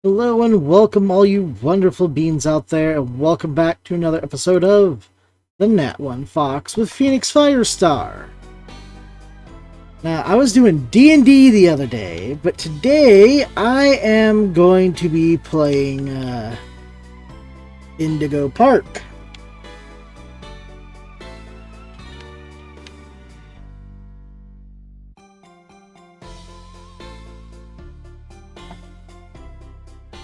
Hello and welcome all you wonderful beings out there, and welcome back to another episode of the Natonefox with Phoenix Firestar. Now, I was doing D&D the other day, but today I am going to be playing Indigo Park.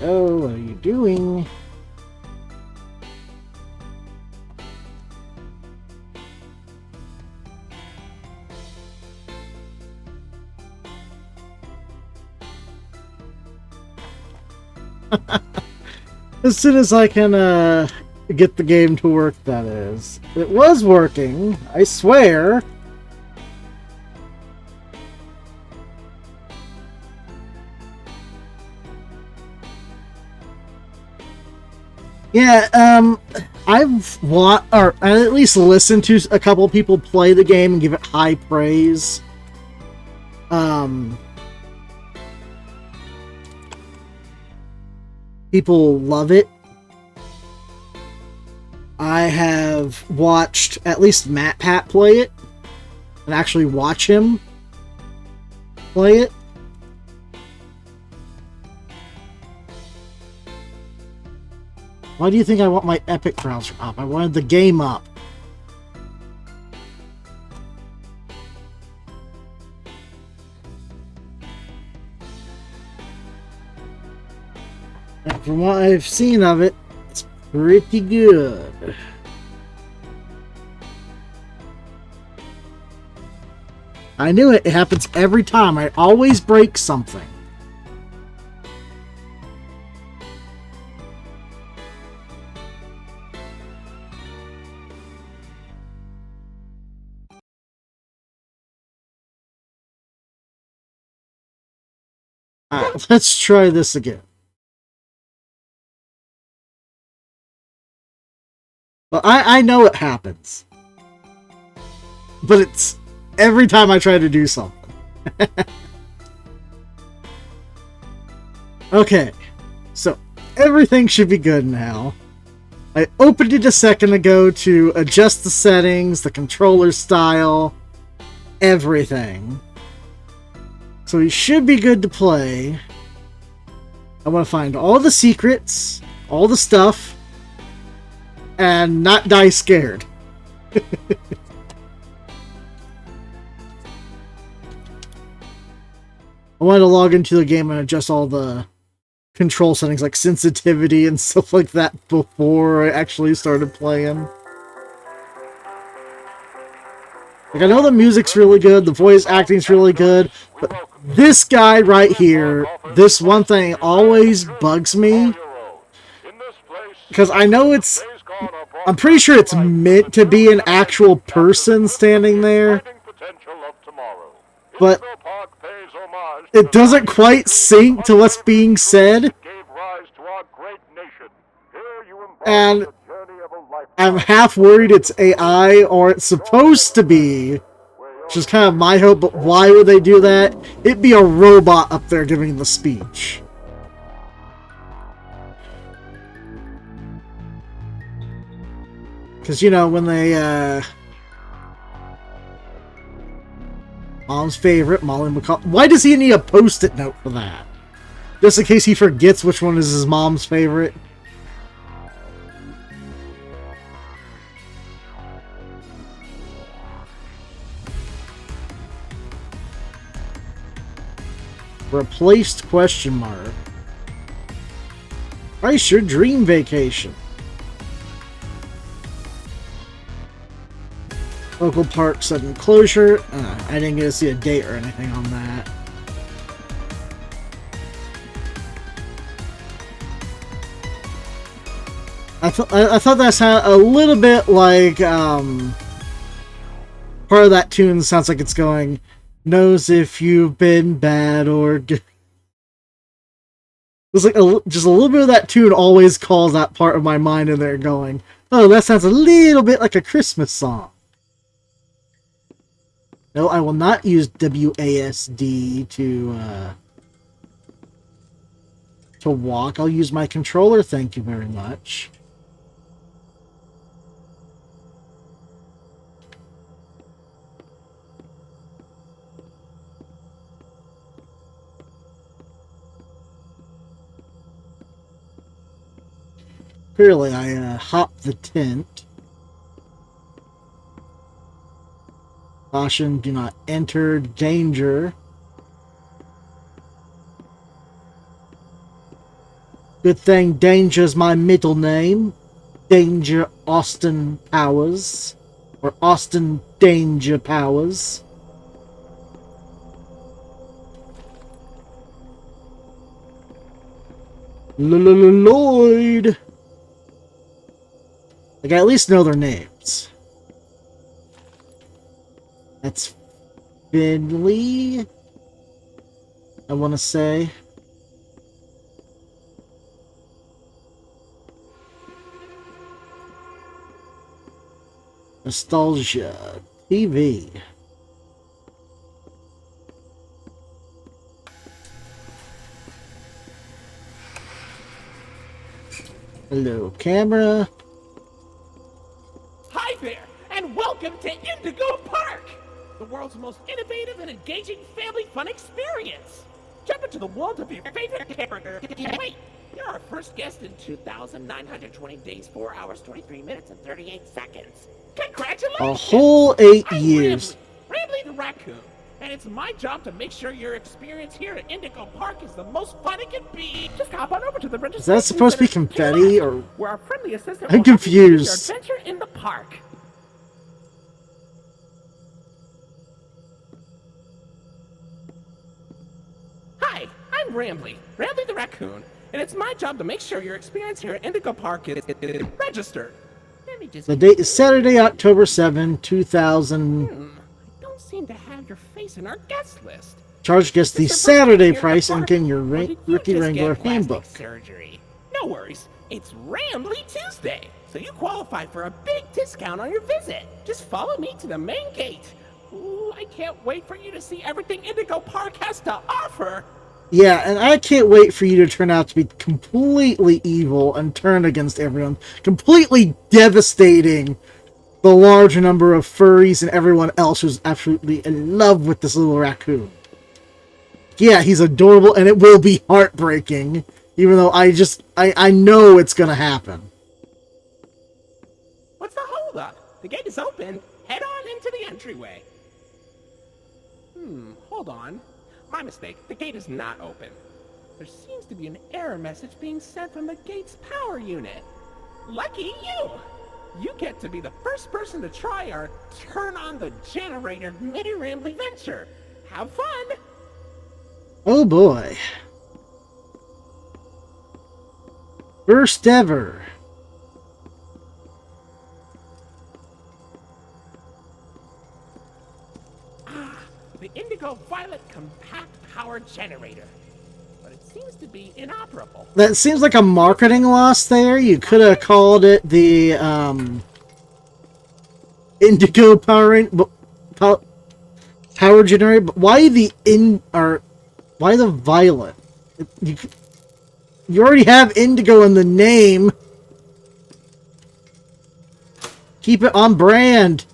Oh, what are you doing? As soon as I can get the game to work, that is. It was working, I swear. Yeah, I've watched, or at least listened to a couple people play the game and give it high praise. People love it. I have watched at least Matt Pat play it, and actually watch him play it. Why do you think I want my Epic browser up? I wanted the game up. And from what I've seen of it, it's pretty good. I knew it. It happens every time. I always break something. Alright, let's try this again. Well, I know it happens. But it's every time I try to do something. Okay, so everything should be good now. I opened it a second ago to adjust the settings, the controller style, everything. So we should be good to play. I want to find all the secrets, all the stuff, and not die scared. I wanted to log into the game and adjust all the control settings like sensitivity and stuff like that before I actually started playing. Like, I know the music's really good, the voice acting's really good, but this guy right here, this one thing always bugs me. Because I know I'm pretty sure it's meant to be an actual person standing there, but it doesn't quite sync to what's being said. And I'm half worried it's AI, or it's supposed to be, which is kind of my hope, but why would they do that? It'd be a robot up there giving the speech. Because, you know, when they, Mom's favorite, Molly McCall. Why does he need a post-it note for that? Just in case he forgets which one is his mom's favorite? Replaced question mark. Price your dream vacation. Local park sudden closure. I didn't get to see a date or anything on that. I thought that sounded a little bit like part of that tune sounds like it's going, knows if you've been bad or good. It's like just a little bit of that tune always calls that part of my mind in there going, oh, that sounds a little bit like a Christmas song. No, I will not use WASD to To walk, I'll use my controller, thank you very much. Clearly, I hopped the tent. Caution, do not enter danger. Good thing Danger's my middle name. Danger Austin Powers. Or Austin Danger Powers. Lloyd. Like, I at least know their names. That's Finley, I want to say. Nostalgia TV. Hello, camera. Hi there, and welcome to Indigo Park, the world's most innovative and engaging family fun experience. Jump into the world of your favorite character. Wait, you're our first guest in 2,920 days, 4 hours, 23 minutes, and 38 seconds. Congratulations! A whole 8 years. Rambly the raccoon, and it's my job to make sure your experience here at Indigo Park is the most fun it can be. Just hop on over to the registration. Is that supposed to be confetti, or? Where our friendly assistant I'm confused. Your adventure in the park. Hi, I'm Rambly the raccoon, and it's my job to make sure your experience here at Indigo Park is registered. Let me just... The date is Saturday, October 7, 2000. I don't seem to have your face in our guest list. Charge guests the Saturday price and get your Rookie Wrangler handbook. Surgery? No worries. It's Rambly Tuesday, so you qualify for a big discount on your visit. Just follow me to the main gate. Ooh, I can't wait for you to see everything Indigo Park has to offer. Yeah, and I can't wait for you to turn out to be completely evil and turn against everyone. Completely devastating the large number of furries and everyone else who's absolutely in love with this little raccoon. Yeah, he's adorable, and it will be heartbreaking, even though I know it's gonna happen. What's the holdup? The gate is open. Head on into the entryway. Hold on. My mistake. The gate is not open. There seems to be an error message being sent from the gate's power unit. Lucky you! You get to be the first person to try our turn on the generator mini Rambly venture. Have fun! Oh boy. First ever. The Indigo Violet Compact Power Generator. But it seems to be inoperable. That seems like a marketing loss there. You could have called it the Indigo Power Generator. But why the why the violet? You already have Indigo in the name. Keep it on brand.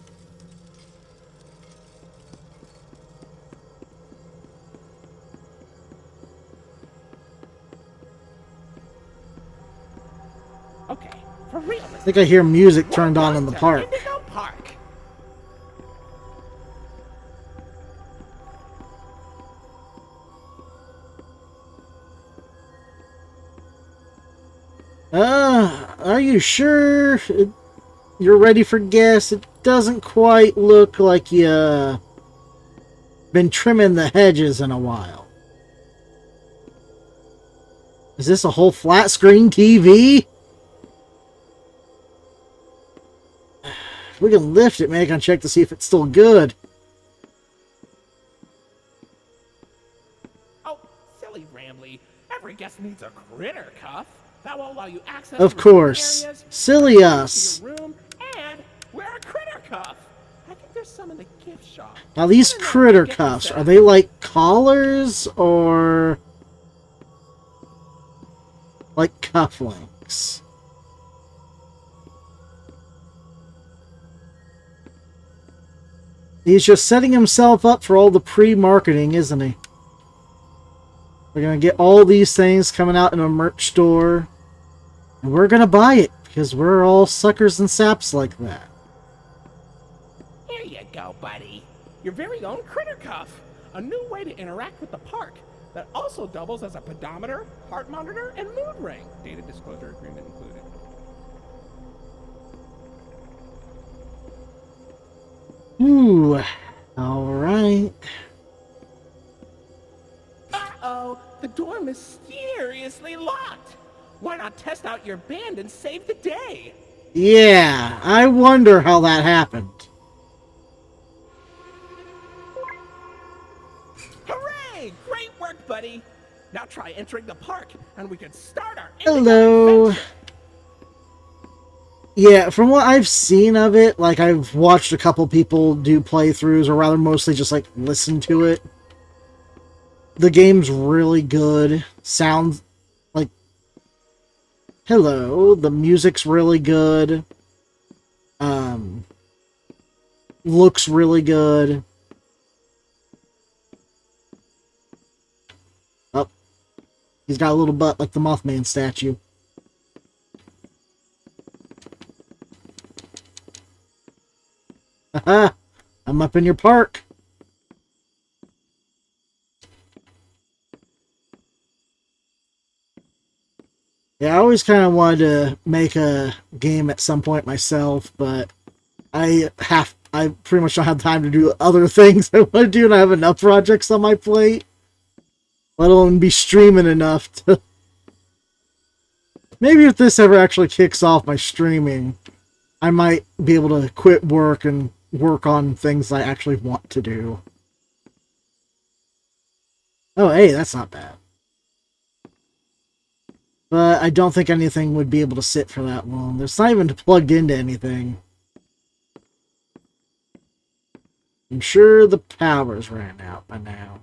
Okay, for real. I think I hear music turned on in the park. Indigo Park. Are you sure you're ready for guests? It doesn't quite look like you been trimming the hedges in a while. Is this a whole flat screen TV? If we can lift it, maybe I can check to see if it's still good. Oh, silly Rambly. Every guest needs a critter cuff. That will allow you access Of to course. areas, Silly us. your room, and wear a critter cuff. I think there's some in the gift shop. Now these critter cuffs, are they like collars or... cufflinks. He's just setting himself up for all the pre-marketing, isn't he? We're going to get all these things coming out in a merch store. And we're going to buy it, because we're all suckers and saps like that. Here you go, buddy. Your very own critter cuff. A new way to interact with the park that also doubles as a pedometer, heart monitor, and mood ring. Data disclosure agreement included. Ooh, alright. Uh-oh, the door mysteriously locked. Why not test out your band and save the day? Yeah, I wonder how that happened. Hooray! Great work, buddy. Now try entering the park, and we can start our Hello. adventure. Yeah, from what I've seen of it, like, I've watched a couple people do playthroughs, or rather mostly just, like, listen to it. The game's really good. Sounds like... Hello. The music's really good. Looks really good. Oh. He's got a little butt like the Mothman statue. Haha! I'm up in your park. Yeah, I always kind of wanted to make a game at some point myself, but I pretty much don't have time to do other things I want to do, and I have enough projects on my plate. Let alone be streaming enough to... Maybe if this ever actually kicks off my streaming, I might be able to quit work and work on things I actually want to do. Oh, hey, that's not bad. But I don't think anything would be able to sit for that long. It's not even plugged into anything. I'm sure the power's ran out by now.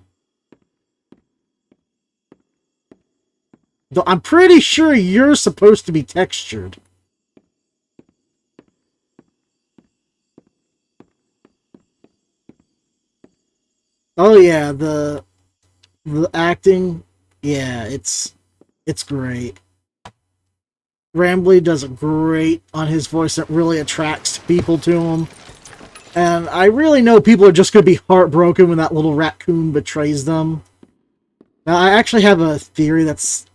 Though I'm pretty sure you're supposed to be textured. Oh yeah, the acting, yeah, it's great. Rambly does a great on his voice. It really attracts people to him. And I really know people are just going to be heartbroken when that little raccoon betrays them. Now, I actually have a theory that's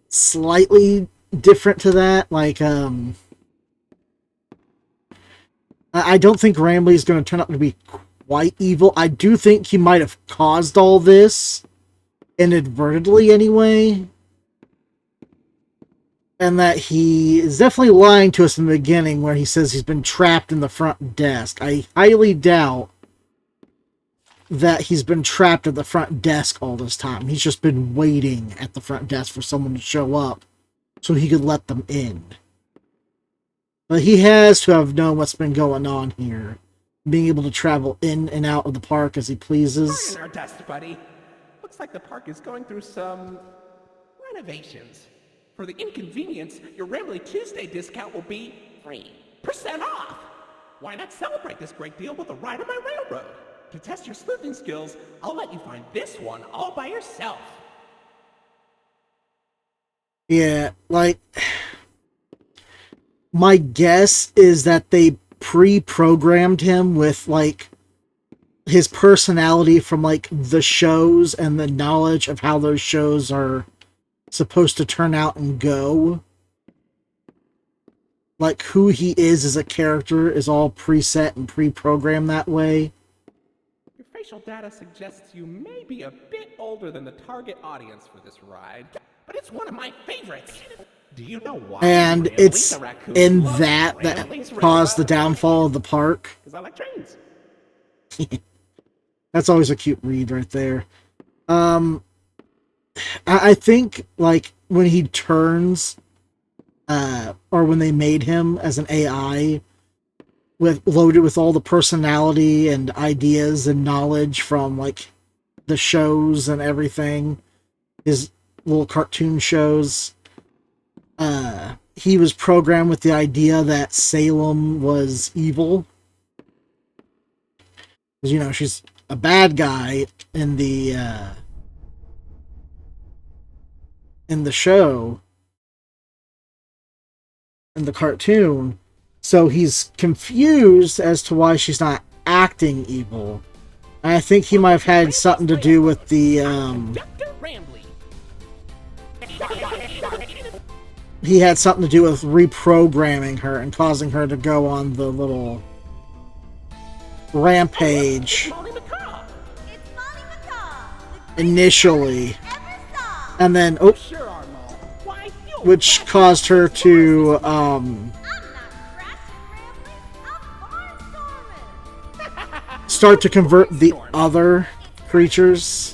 slightly different to that. Like, I don't think Rambly is going to turn out to be quite evil. I do think he might have caused all this, inadvertently anyway. And that he is definitely lying to us in the beginning where he says he's been trapped in the front desk. I highly doubt that he's been trapped at the front desk all this time. He's just been waiting at the front desk for someone to show up so he could let them in. But he has to have known what's been going on here. Being able to travel in and out of the park as he pleases. We're in our dust, buddy. Looks like the park is going through some renovations. For the inconvenience, your Rambly Tuesday discount will be 3% off. Why not celebrate this great deal with a ride on my railroad? To test your sleuthing skills, I'll let you find this one all by yourself. Yeah, like... My guess is that they pre-programmed him with, like, his personality from, like, the shows and the knowledge of how those shows are supposed to turn out and go. Like, who he is as a character is all preset and pre-programmed that way. Your facial data suggests you may be a bit older than the target audience for this ride, but it's one of my favorites. Do you know why? And Rambly it's the raccoon in loves that Rambly's caused the railroad? downfall of the park. Because I like trains. That's always a cute read right there. I think, like, when he turns, or when they made him as an AI, loaded with all the personality and ideas and knowledge from, like, the shows and everything, his little cartoon shows, he was programmed with the idea that Salem was evil. Because, you know, she's a bad guy in the show, in the cartoon. So he's confused as to why she's not acting evil. And I think he might have had something to do with the, he had something to do with reprogramming her and causing her to go on the little rampage initially. And then, which caused her to, start to convert the other creatures.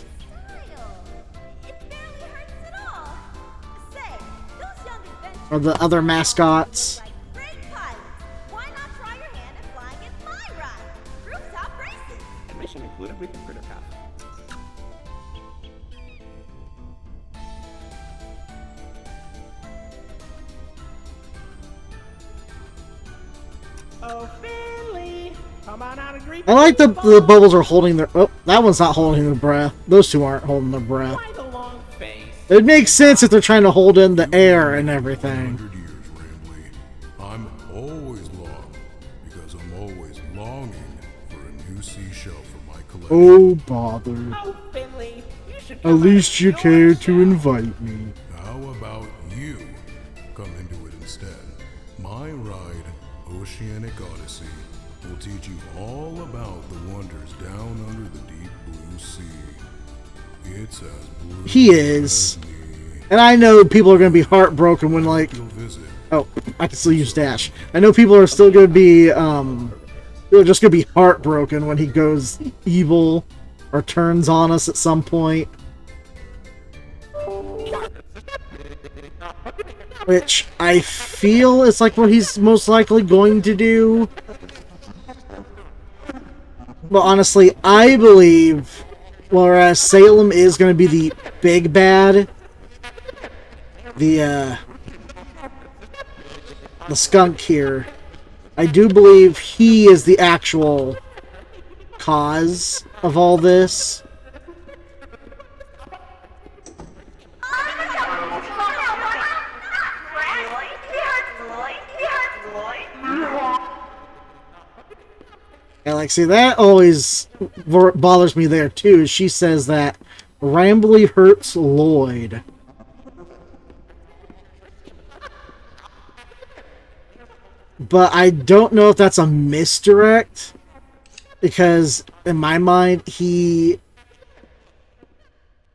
Or the other mascots. Admission included with the critter path. Oh, Finley! Come on out and greet I like the bubbles are holding their... Oh, that one's not holding their breath. Those two aren't holding their breath. Why the long face? It makes sense if they're trying to hold in the air and everything. 100 years, Rambly. I'm always long because I'm always longing for a new seashell for my collection. Oh, bother. Oh, Finley! You should At come least out you and cared see to our invite me. How about you come into it instead? My ride, Oceanic Odyssey, will teach you all about the wonders down under the deep blue sea. It's as blue He is. as me. And I know people are going to be heartbroken when, like... You'll visit. Oh, I can still use dash. I know people are still going to be, they're just going to be heartbroken when he goes evil or turns on us at some point. Which I feel is like what he's most likely going to do. But honestly, I believe, whereas Salem is going to be the big bad, the skunk here, I do believe he is the actual cause of all this. And like, see, that always bothers me there too. She says that Rambly hurts Lloyd. But I don't know if that's a misdirect, because in my mind he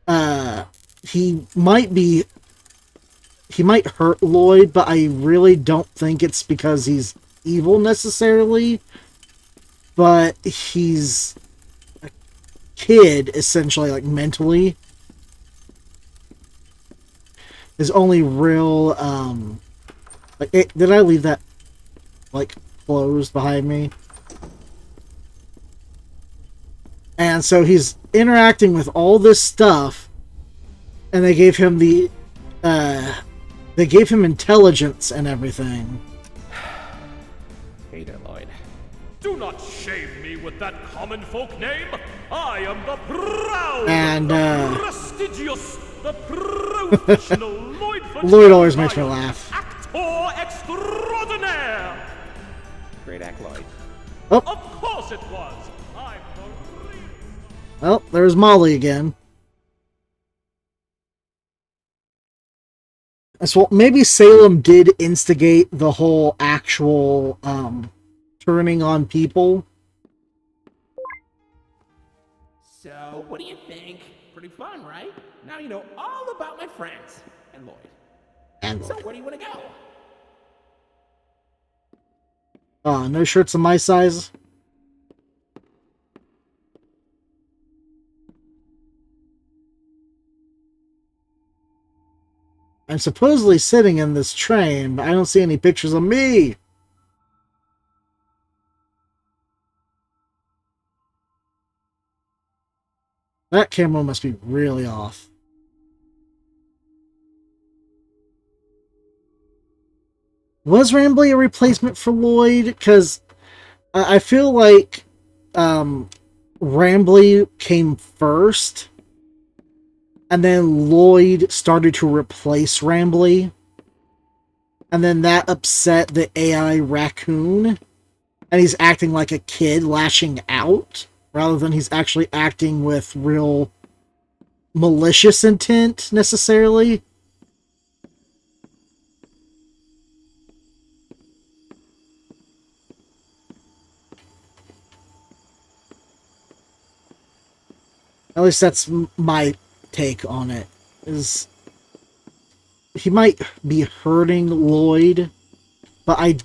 might hurt Lloyd, but I really don't think it's because he's evil necessarily. But he's a kid, essentially, like, mentally. His only real, like, did I leave that, like, closed behind me? And so he's interacting with all this stuff, and they gave him the, they gave him intelligence and everything. Hey there, Lloyd. Do not shame me with that common folk name. I am the proud, And, the prestigious, the professional Lloyd Lloyd always makes me laugh. Actor extraordinaire. Great act, Lloyd. Oh, Of course it was. I'm the real... well, there's Molly again. So maybe Salem did instigate the whole actual, turning on people. So, what do you think? Pretty fun, right? Now you know all about my friends. And Lloyd. And So, where do you want to go? no shirts of my size. I'm supposedly sitting in this train, but I don't see any pictures of me. That camera must be really off. Was Rambly a replacement for Lloyd? Because I feel like Rambly came first, and then Lloyd started to replace Rambly, and then that upset the AI raccoon, and he's acting like a kid lashing out, rather than he's actually acting with real malicious intent, necessarily. At least that's my take on it. Is he might be hurting Lloyd, but I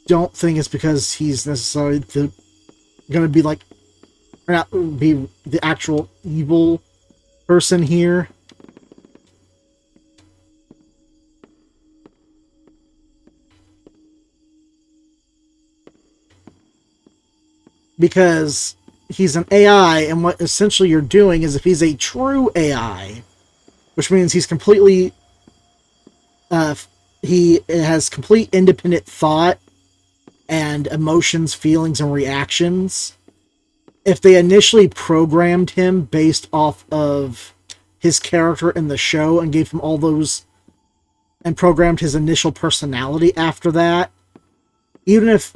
don't think it's because he's necessarily gonna be like, or not be the actual evil person here. Because he's an AI, and what essentially you're doing is, if he's a true AI, which means he's completely, he has complete independent thought and emotions, feelings, and reactions. If they initially programmed him based off of his character in the show and gave him all those, and programmed his initial personality after that, even if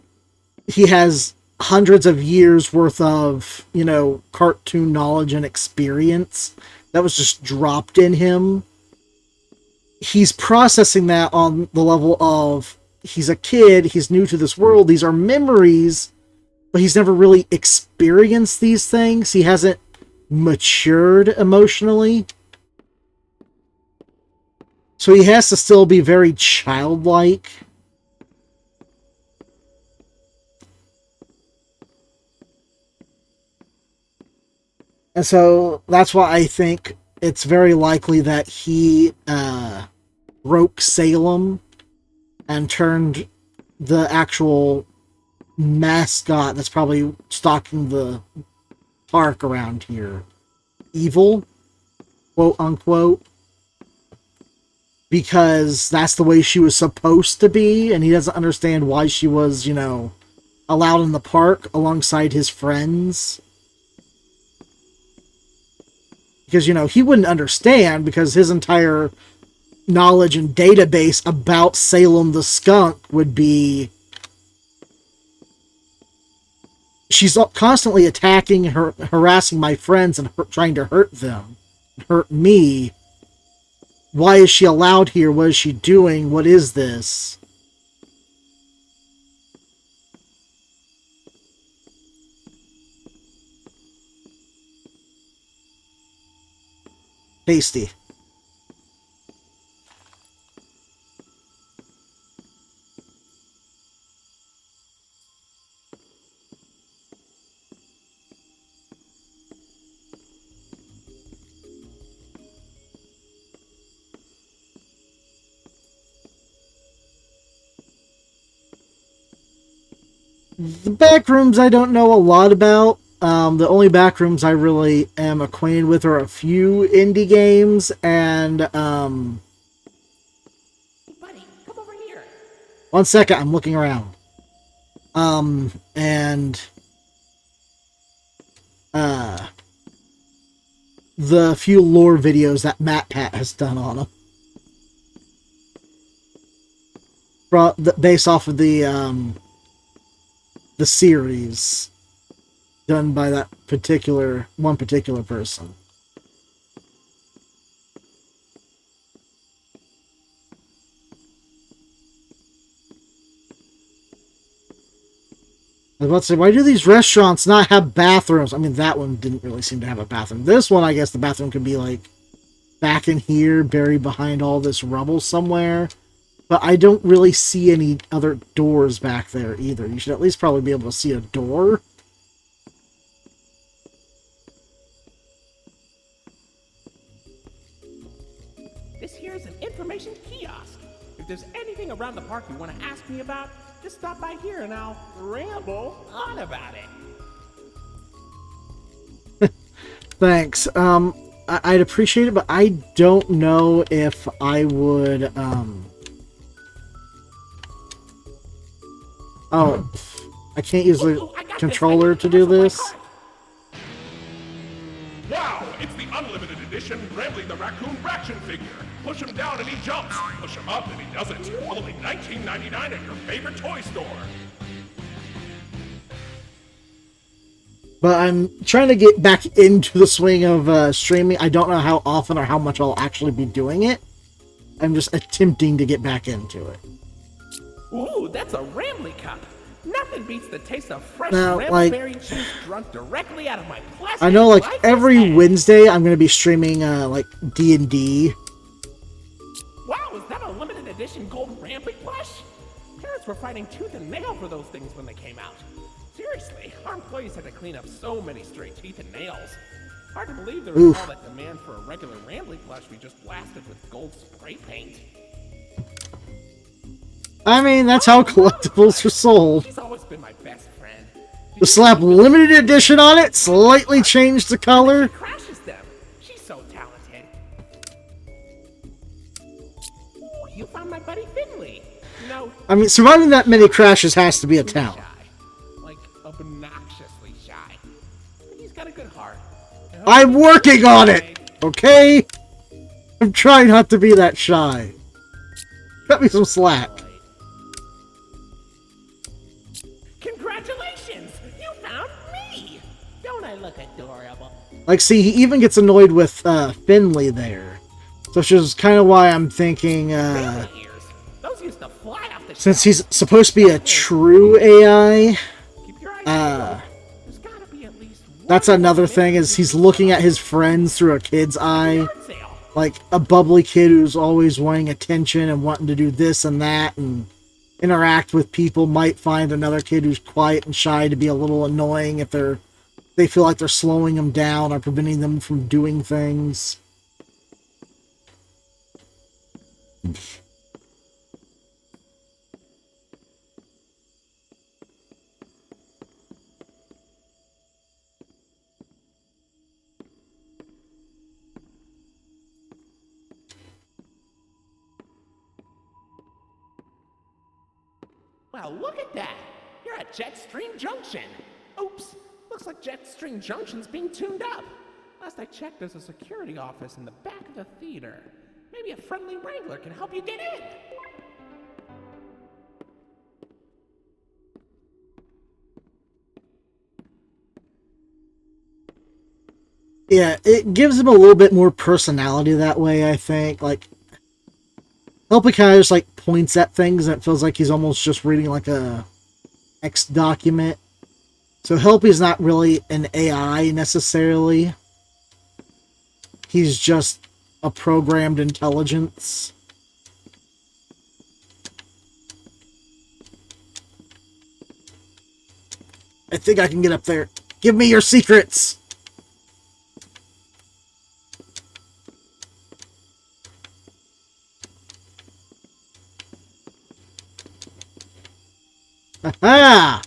he has hundreds of years worth of, you know, cartoon knowledge and experience that was just dropped in him, he's processing that on the level of, he's a kid, he's new to this world, these are memories, but he's never really experienced these things. He hasn't matured emotionally. So he has to still be very childlike. And so that's why I think it's very likely that he broke Salem and turned the actual mascot that's probably stalking the park around here evil, quote unquote, because that's the way she was supposed to be, and he doesn't understand why she was, you know, allowed in the park alongside his friends. Because, you know, he wouldn't understand, because his entire knowledge and database about Salem the skunk would be, she's constantly attacking her, harassing my friends, and trying to hurt them, hurt me. Why is she allowed here? What is she doing? What is this? Tasty. The back rooms I don't know a lot about. The only back rooms I really am acquainted with are a few indie games, and Hey, buddy, come over here. one second, I'm looking around. And the few lore videos that MatPat has done on them. Based off of the series done by that one particular person. I was about to say, why do these restaurants not have bathrooms? I mean, that one didn't really seem to have a bathroom. This one, I guess the bathroom could be like back in here, buried behind all this rubble somewhere. But I don't really see any other doors back there either. You should at least probably be able to see a door. This here is an information kiosk. If there's anything around the park you want to ask me about, just stop by here and I'll ramble on about it. Thanks. I'd appreciate it, but I don't know if I would, Oh, I can't use the Ooh, I got controller this. to do this? Wow, it's the unlimited edition Grambly the Raccoon Fraction figure. Push him down and he jumps. Push him up and he doesn't. Only $19.99 at your favorite toy store. But I'm trying to get back into the swing of streaming. I don't know how often or how much I'll actually be doing it. I'm just attempting to get back into it. Ooh, that's a Ramley cup. Nothing beats the taste of fresh Now, raspberry juice drunk directly out of my plastic. I know, like, lifeless every egg. Wednesday I'm going to be streaming, like, D&D. Wow, is that a limited edition gold Ramley plush? Parents were fighting tooth and nail for those things when they came out. Seriously, our employees had to clean up so many stray teeth and nails. Hard to believe there was all that demand for a regular Ramley plush we just blasted with gold spray paint. I mean, that's how collectibles are sold. She's always been my best friend. Just slap limited edition on it, slightly change the color. She crashes them. She's so talented. Ooh, you found my buddy Finley. You know, I mean, surviving that many crashes has to be a talent. shy. Like, obnoxiously shy. But he's got a good heart. I'm working on it, okay? I'm trying not to be that shy. Cut me some slack. Congratulations! You found me! Don't I look adorable? Like, see, he even gets annoyed with Finley there. So which is kind of why I'm thinking, Baby ears. Those used to fly off the since shelf. he's supposed to be a true AI, Keep your eyes peeled. There's gotta be at least one that's another more thing, is he's looking at his friends through a kid's eye. yard sale. Like, a bubbly kid who's always wanting attention and wanting to do this and that and interact with people might find another kid who's quiet and shy to be a little annoying if they feel like they're slowing them down or preventing them from doing things. Well, look at that! You're at Jetstream Junction! Oops! Looks like Jetstream Junction's being tuned up! Last I checked, there's a security office in the back of the theater. Maybe a friendly wrangler can help you get in! Yeah, it gives him a little bit more personality that way, I think. Like, Helpy kind of just, like, points at things and it feels like he's almost just reading, like, a X document. So Helpy's not really an AI, necessarily. He's just a programmed intelligence. I think I can get up there. Give me your secrets! Ha!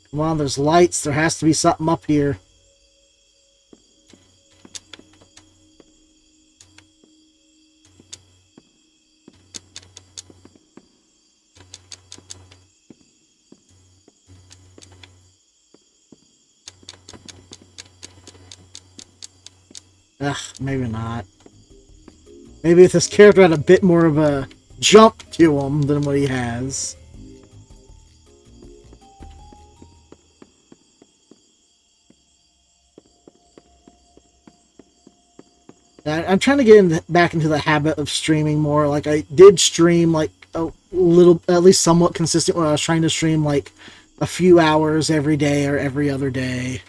Come on, there's lights. There has to be something up here. Ugh, maybe not. Maybe if this character had a bit more of a jump to him than what he has. I'm trying to get back into the habit of streaming more. Like, I did stream, like, a little, at least somewhat consistent when I was trying to stream, like, a few hours every day or every other day.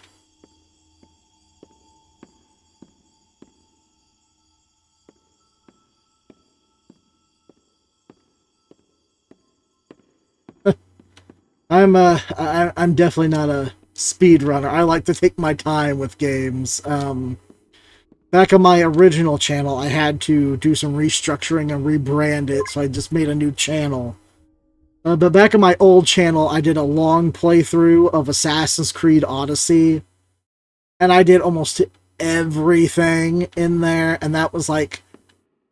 I'm definitely not a speedrunner. I like to take my time with games. Back on my original channel, I had to do some restructuring and rebrand it, so I just made a new channel. But back on my old channel, I did a long playthrough of Assassin's Creed Odyssey, and I did almost everything in there, and that was like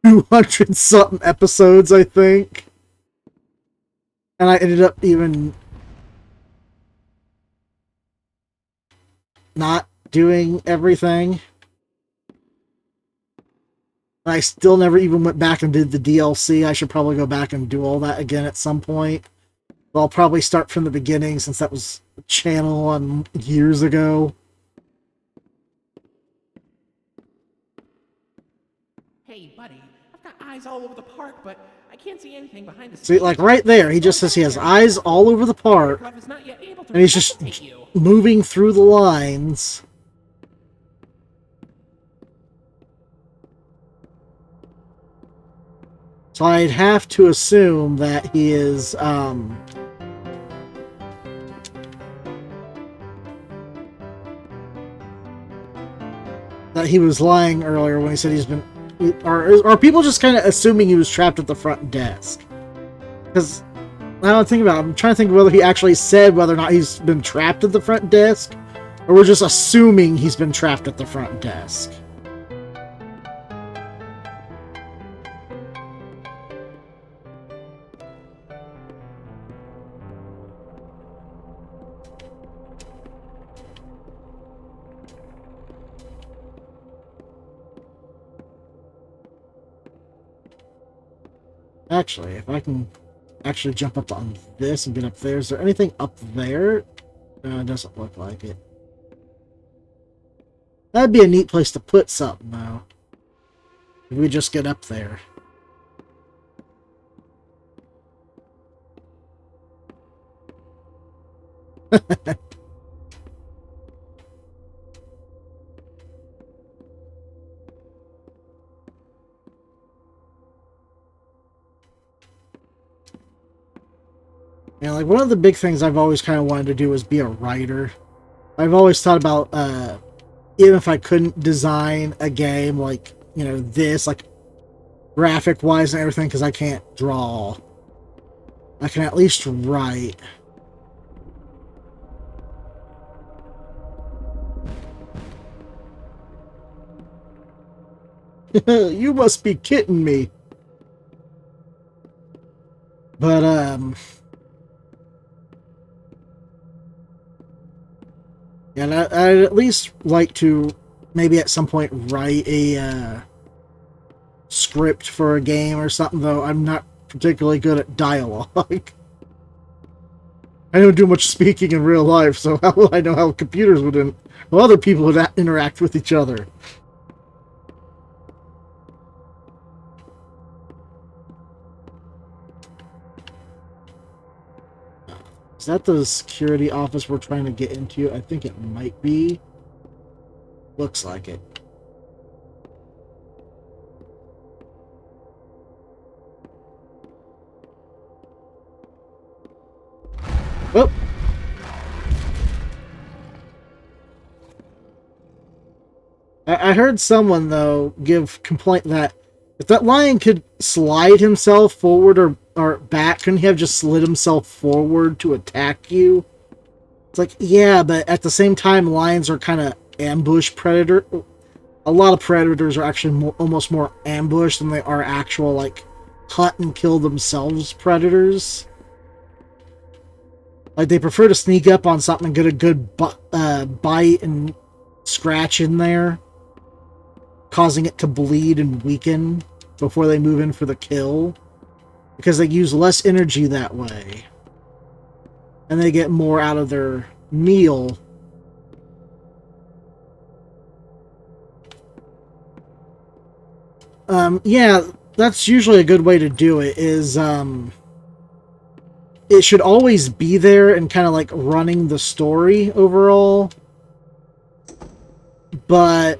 200 something episodes, I think. And I ended up even not doing everything. I still never even went back and did the DLC. I should probably go back and do all that again at some point. But I'll probably start from the beginning since that was a channel on years ago. Hey, buddy, I've got eyes all over the park, but I can't see anything behind the See, like right there, he just says he has eyes all over the park. Glove is not yet able to And he's just resuscitate you. moving through the lines. So I'd have to assume that he is, that he was lying earlier when he said he's been... Or are people just kind of assuming he was trapped at the front desk? Because, now I'm thinking about it, I'm trying to think of whether he actually said whether or not he's been trapped at the front desk, or we're just assuming he's been trapped at the front desk. Actually, if I can actually jump up on this and get up there, is there anything up there? No, it doesn't look like it. That'd be a neat place to put something, though. If we just get up there. And like one of the big things I've always kind of wanted to do is be a writer. I've always thought about even if I couldn't design a game like, you know, this, like graphic wise and everything, because I can't draw, I can at least write. You must be kidding me. But and I'd at least like to maybe at some point write a script for a game or something, though I'm not particularly good at dialogue. I don't do much speaking in real life, so how will I know how computers would how other people would interact with each other? Is that the security office we're trying to get into? I think it might be. Looks like it. Oh! I heard someone, though, give complaint that if that lion could slide himself forward or back, couldn't he have just slid himself forward to attack you? It's like, yeah, but at the same time, lions are kind of ambush predator. A lot of predators are actually almost more ambush than they are actual, like, hunt and kill themselves predators. Like, they prefer to sneak up on something and get a good bite and scratch in there, causing it to bleed and weaken before they move in for the kill, because they use less energy that way and they get more out of their meal. Yeah, that's usually a good way to do it, is it should always be there and kind of like running the story overall, but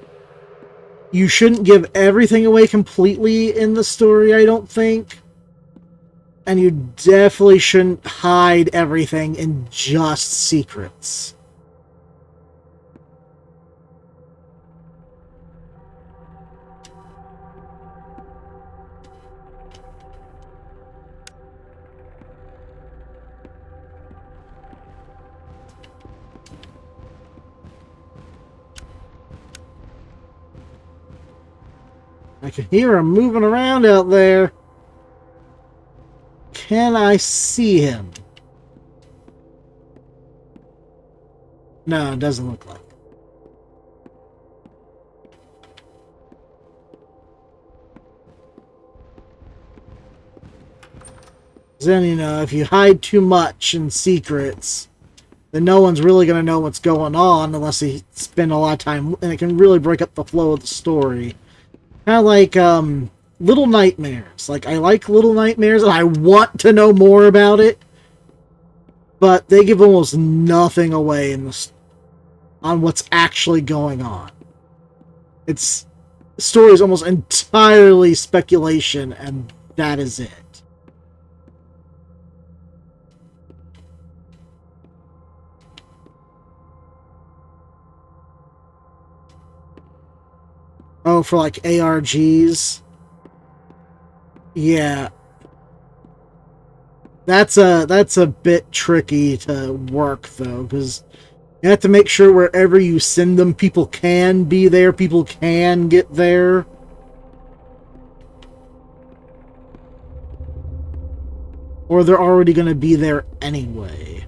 you shouldn't give everything away completely in the story, I don't think. And you definitely shouldn't hide everything in just secrets. I can hear him moving around out there. Can I see him? No, it doesn't look like it. Then, you know, if you hide too much in secrets, then no one's really going to know what's going on unless they spend a lot of time, and it can really break up the flow of the story. Kind of like Little Nightmares. Like, I like Little Nightmares, and I want to know more about it, but they give almost nothing away on what's actually going on. The story is almost entirely speculation, and that is it. Oh, for like ARGs? Yeah. That's a bit tricky to work, though, because you have to make sure wherever you send them, people can be there, people can get there. Or they're already going to be there anyway.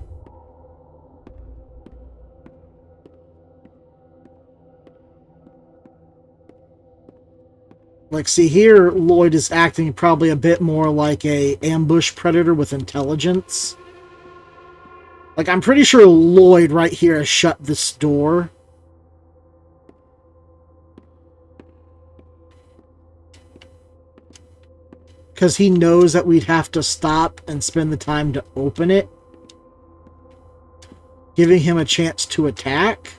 Like, see here, Lloyd is acting probably a bit more like a ambush predator with intelligence. Like, I'm pretty sure Lloyd right here has shut this door. Because he knows that we'd have to stop and spend the time to open it. Giving him a chance to attack.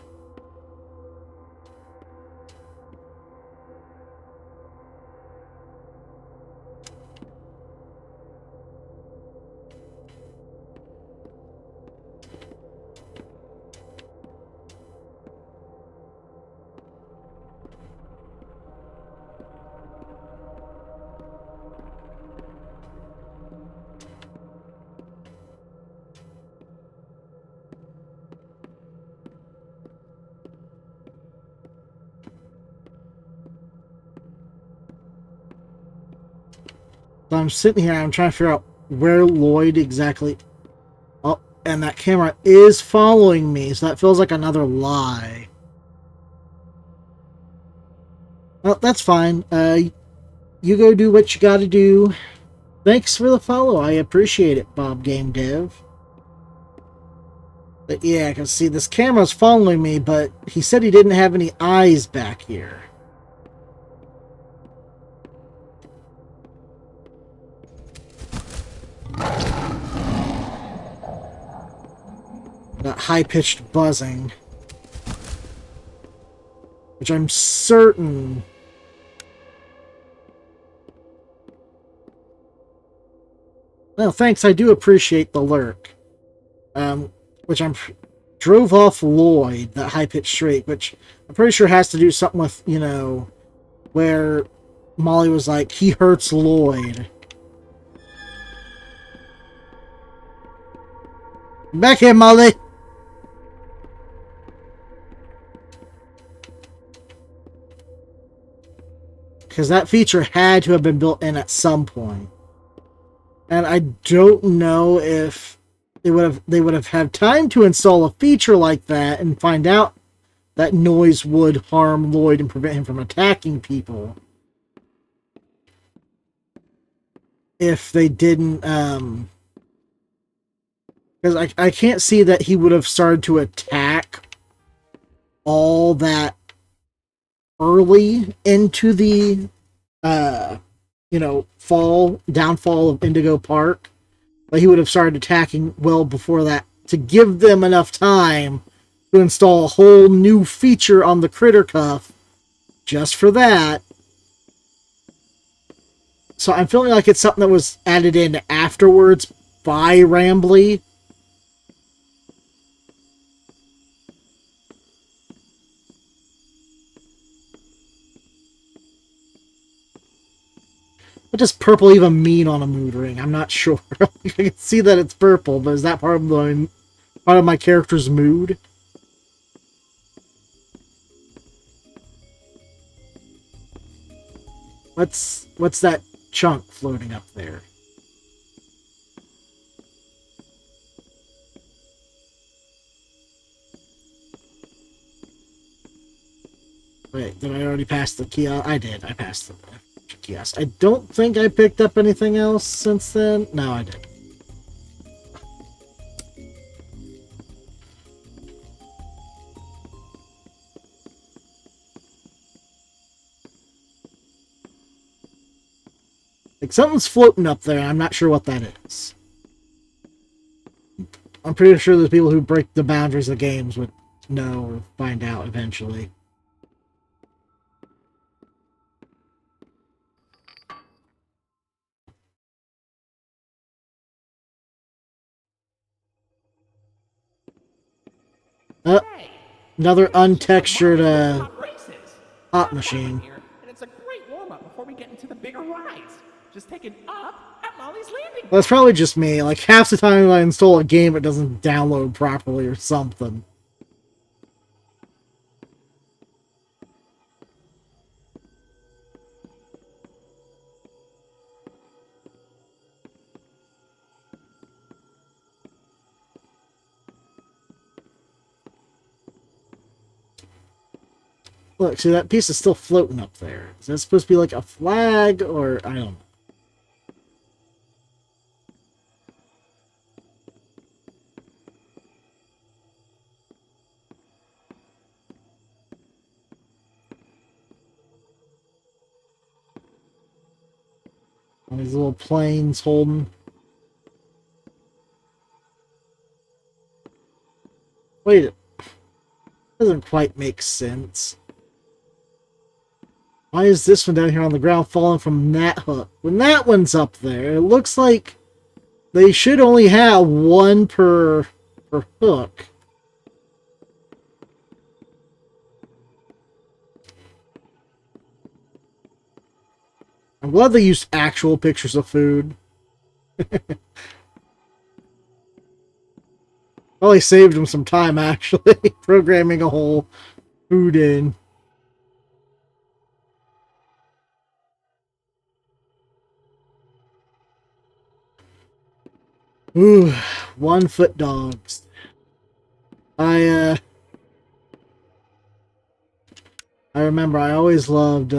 So I'm sitting here, I'm trying to figure out where Lloyd exactly... Oh, and that camera is following me, so that feels like another lie. Well, that's fine. You go do what you gotta do. Thanks for the follow, I appreciate it, Bob Game Dev. But yeah, I can see this camera's following me, but he said he didn't have any eyes back here. That high-pitched buzzing. Which I'm certain... Well, thanks, I do appreciate the lurk. Which drove off Lloyd, that high-pitched shriek, which I'm pretty sure has to do something with, you know, where Molly was like, he hurts Lloyd. Back here, Molly! Because that feature had to have been built in at some point. And I don't know if they would have had time to install a feature like that and find out that noise would harm Lloyd and prevent him from attacking people. If they didn't, because I can't see that he would have started to attack all that early into the, you know, downfall of Indigo Park. But he would have started attacking well before that to give them enough time to install a whole new feature on the Critter Cuff just for that. So I'm feeling like it's something that was added in afterwards by Rambly. What does purple even mean on a mood ring? I'm not sure. I can see that it's purple, but is that part of my character's mood? What's that chunk floating up there? Wait, did I already pass the kiosk? I did. I passed the kiosk. I don't think I picked up anything else since then. No, I didn't. Like, something's floating up there. I'm not sure what that is. I'm pretty sure the people who break the boundaries of games would know or find out eventually. Hey, Another untextured races. hot machine. Here, and it's a great warm-up before we get into the bigger rides. Just take it up at Molly's Landing. Well, that's probably just me. Like, half the time I install a game, it doesn't download properly or something. Look, see, that piece is still floating up there. Is that supposed to be like a flag, or I don't know. All these little planes holding. Wait, it doesn't quite make sense. Why is this one down here on the ground falling from that hook? When that one's up there, it looks like they should only have one per hook. I'm glad they used actual pictures of food. Probably saved them some time, actually, programming a whole food in. Ooh, 1 foot dogs. I remember I always loved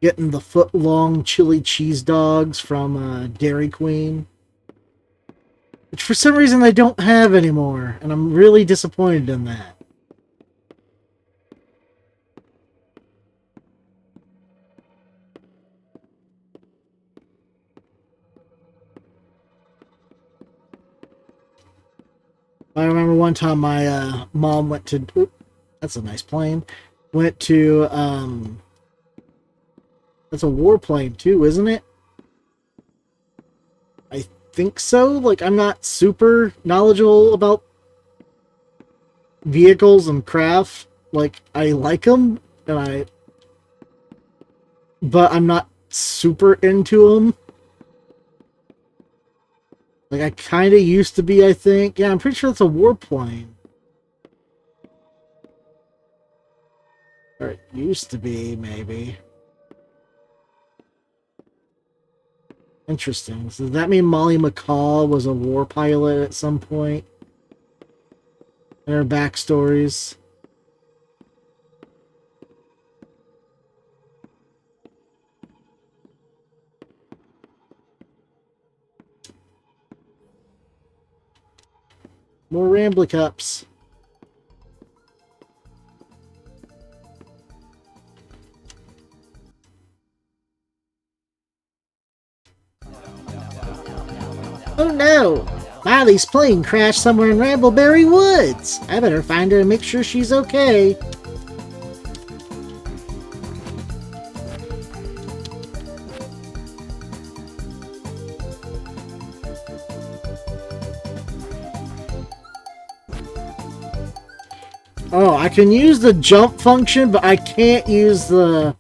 getting the foot-long chili cheese dogs from Dairy Queen. Which for some reason I don't have anymore, and I'm really disappointed in that. I remember one time my mom went to... Oop, that's a nice plane. Went to... That's a warplane too, isn't it? I think so. Like, I'm not super knowledgeable about vehicles and craft. Like, I like them, but I'm not super into them. Like, I kind of used to be, I think. Yeah, I'm pretty sure it's a warplane. Or it used to be, maybe. Interesting. So does that mean Molly McCall was a war pilot at some point? And her backstories? More Rambly Cups. Oh no! Molly's plane crashed somewhere in Rambleberry Woods. I better find her and make sure she's okay. Oh, I can use the jump function, but I can't use the...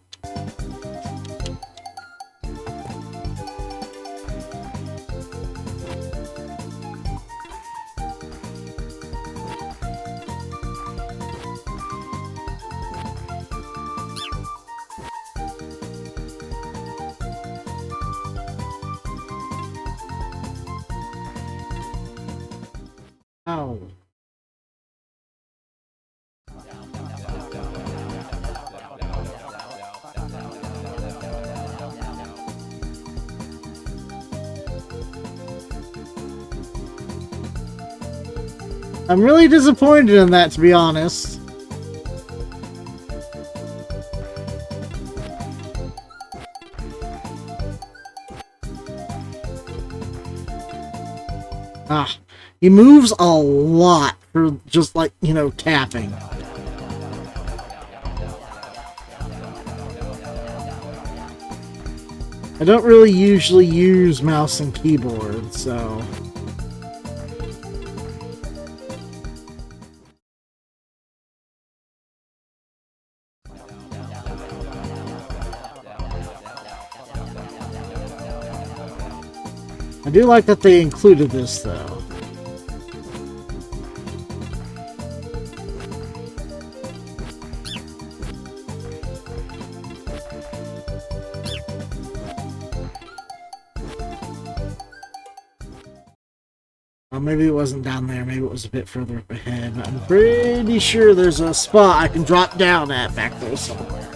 Ow. I'm really disappointed in that, to be honest. Ah, he moves a lot for just like, you know, tapping. I don't really usually use mouse and keyboard, so... I do like that they included this, though. Well, maybe it wasn't down there. Maybe it was a bit further up ahead. I'm pretty sure there's a spot I can drop down at back there somewhere.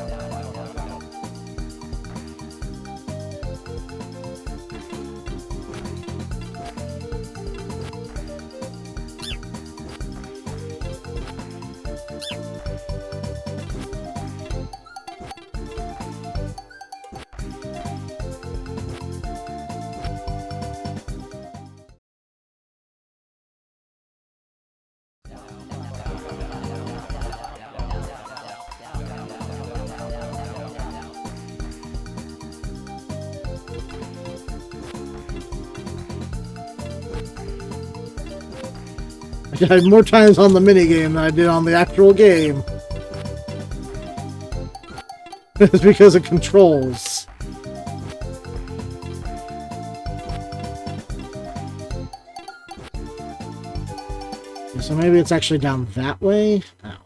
I died more times on the minigame than I did on the actual game. It's because of controls. So maybe it's actually down that way? Oh.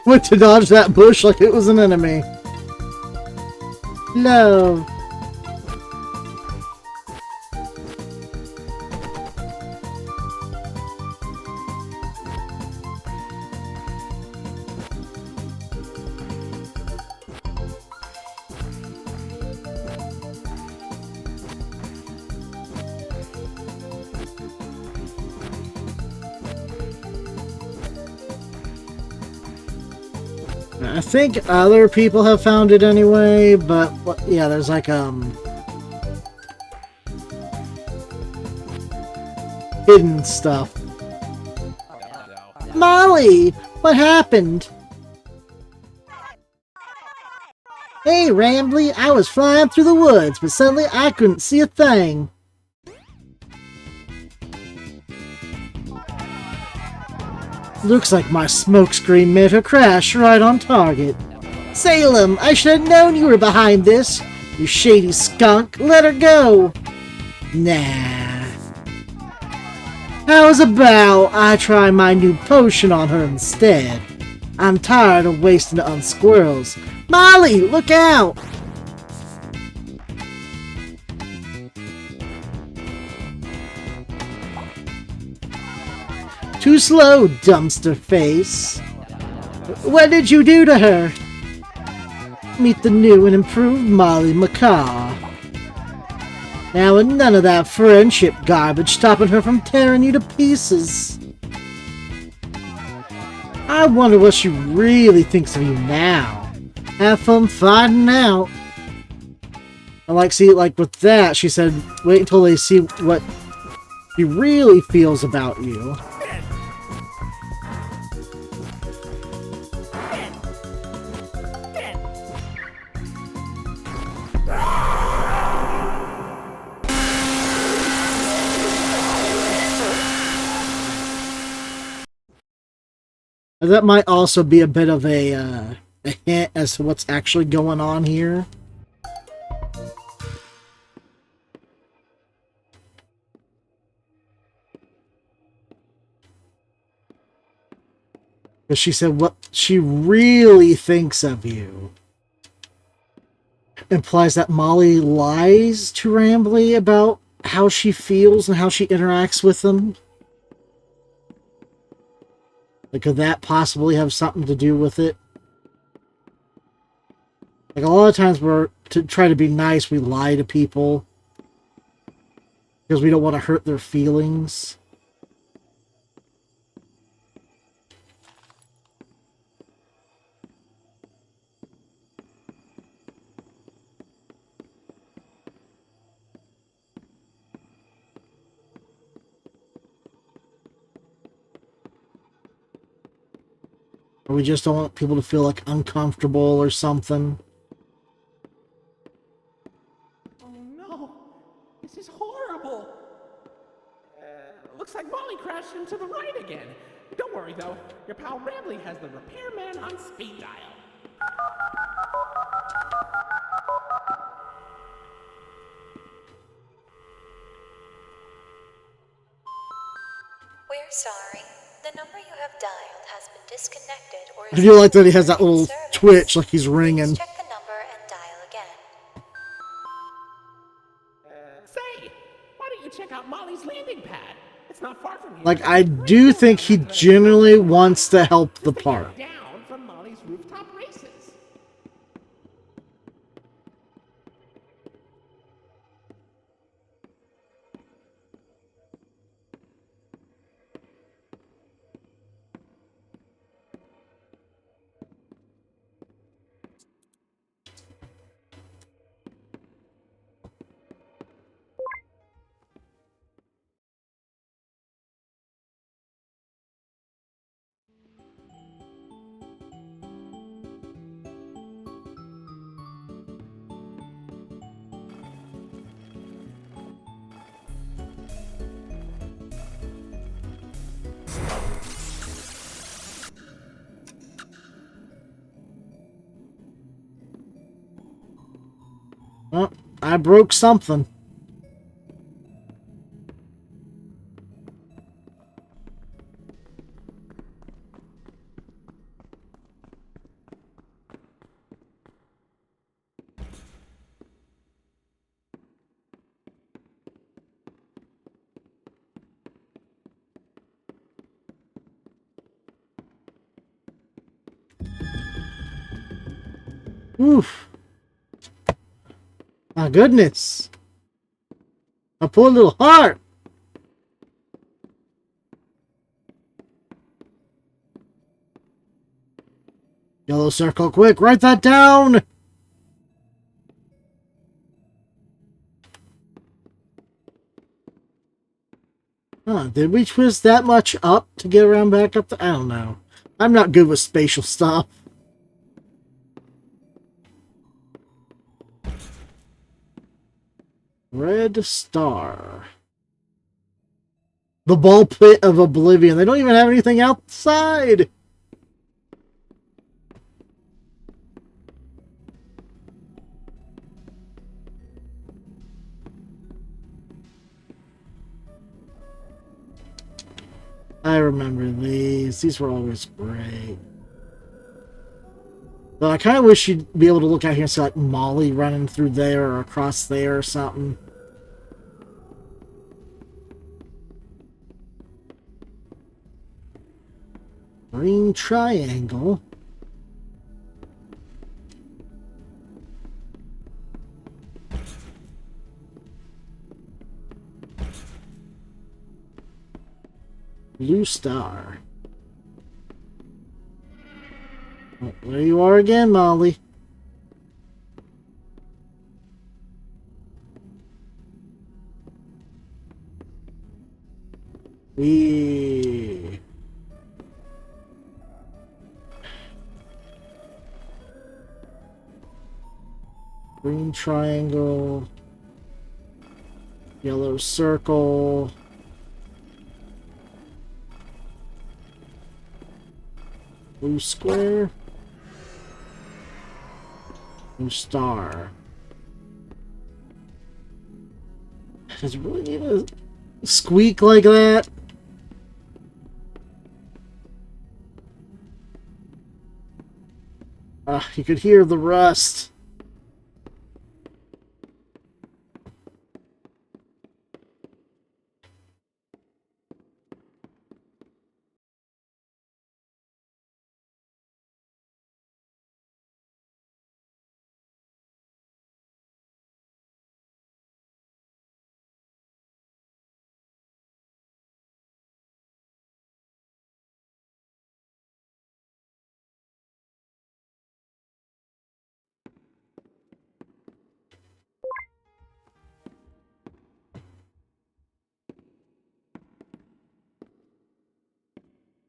Went to dodge that bush like it was an enemy. No. I think other people have found it anyway, but yeah, there's like hidden stuff. Molly, what happened? Hey, Rambly, I was flying through the woods, but suddenly I couldn't see a thing. Looks like my smokescreen made her crash right on target. Salem, I should have known you were behind this. You shady skunk, let her go. Nah. How's about I try my new potion on her instead? I'm tired of wasting it on squirrels. Molly, look out! Too slow, dumpster face. What did you do to her? Meet the new and improved Molly Macaw. Now, and none of that friendship garbage stopping her from tearing you to pieces. I wonder what she really thinks of you now. Have fun finding out. I like with that, she said, wait until they see what she really feels about you. And that might also be a bit of a hint as to what's actually going on here. Because she said what she really thinks of you. Implies that Molly lies to Rambly about how she feels and how she interacts with them. Like, could that possibly have something to do with it? Like, a lot of times to try to be nice, we lie to people. Because we don't want to hurt their feelings. Or we just don't want people to feel like uncomfortable or something. Oh no, this is horrible. Looks like Molly crashed into the right again. Don't worry though, your pal Rambley has the repairman on speed dial. We're sorry. The number you have dialed has been disconnected or I do like that he has that little twitch like he's ringing. Check the number and dial again. Say, why don't you check out Molly's landing pad? It's not far from here. Like, I do think he genuinely wants to help the park. Down from Molly's rooftop races. Oh, I broke something. Oof. My goodness. A poor little heart. Yellow circle, quick, write that down. Huh, did we twist that much up to get around back up? I don't know. I'm not good with spatial stuff. Red star. The ball pit of oblivion. They don't even have anything outside. I remember these. These were always great. Though I kind of wish you'd be able to look out here and see like Molly running through there or across there or something. Green triangle. Blue star. Oh, there you are again, Molly. Green triangle. Yellow circle. Blue square. Blue star. Does it really need a squeak like that? You could hear the rust.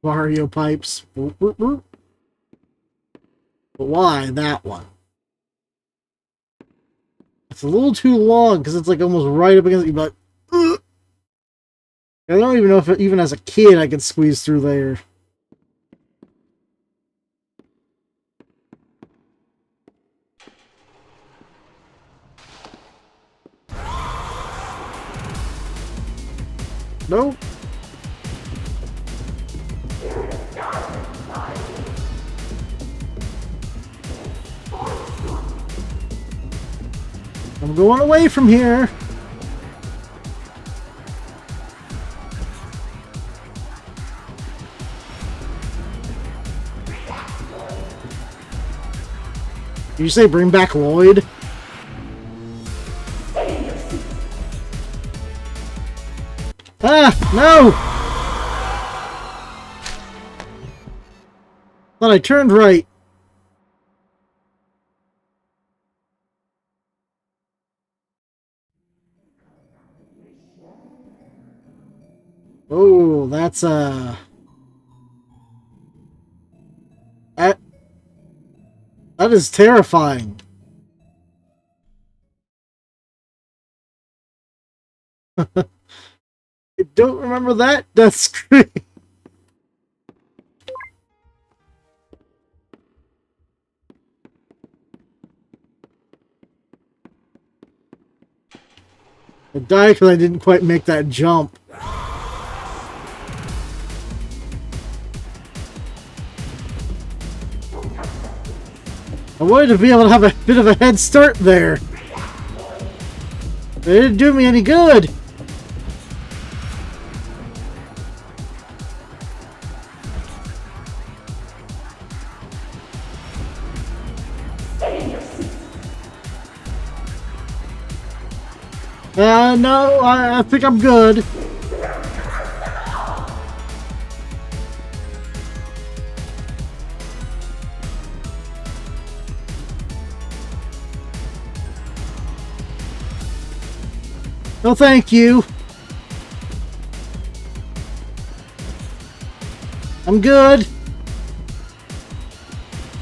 Mario pipes. But why that one? It's a little too long because it's like almost right up against you, but I don't even know if even as a kid I could squeeze through there. Nope. I'm going away from here. Did you say bring back Lloyd? Ah, no! Thought I turned right. Oh, that's that is terrifying. I don't remember that death screen. I died because I didn't quite make that jump. I wanted to be able to have a bit of a head start there. It didn't do me any good. No, I think I'm good. No, thank you. I'm good.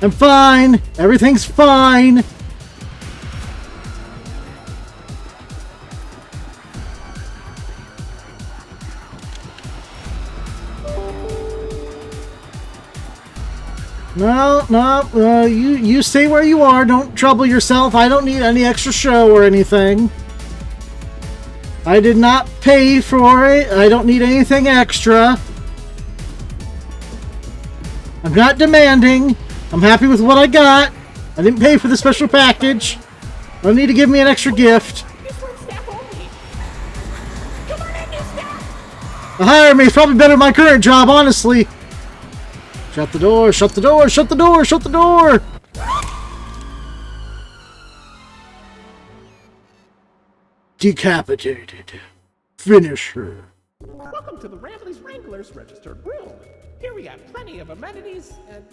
I'm fine. Everything's fine. No, you stay where you are. Don't trouble yourself. I don't need any extra show or anything. I did not pay for it. I don't need anything extra. I'm not demanding. I'm happy with what I got. I didn't pay for the special package. Don't need to give me an extra gift. Hire me. It's probably better than my current job, honestly. Shut the door, shut the door, shut the door, shut the door! Decapitated. Finish her. Welcome to the Rambley's Wranglers registered room. Here we have plenty of amenities and...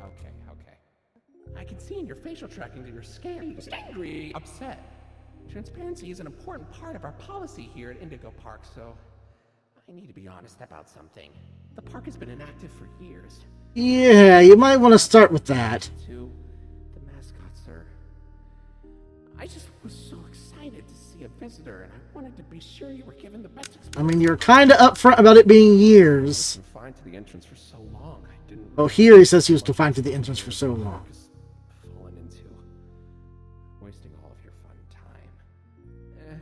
Okay. I can see in your facial tracking that you're scared, angry, upset. Transparency is an important part of our policy here at Indigo Park, so... I need to be honest about something. The park has been inactive for years. Yeah, you might want to start with that. To the mascots, sir. I just was so excited to see a visitor, and I wanted to be sure you were given the best experience. I mean, you're kind of upfront about it being years. I've been confined to the entrance for so long, I didn't Oh, here he says he was confined to the entrance for so long. Fallen into wasting all of your fun time.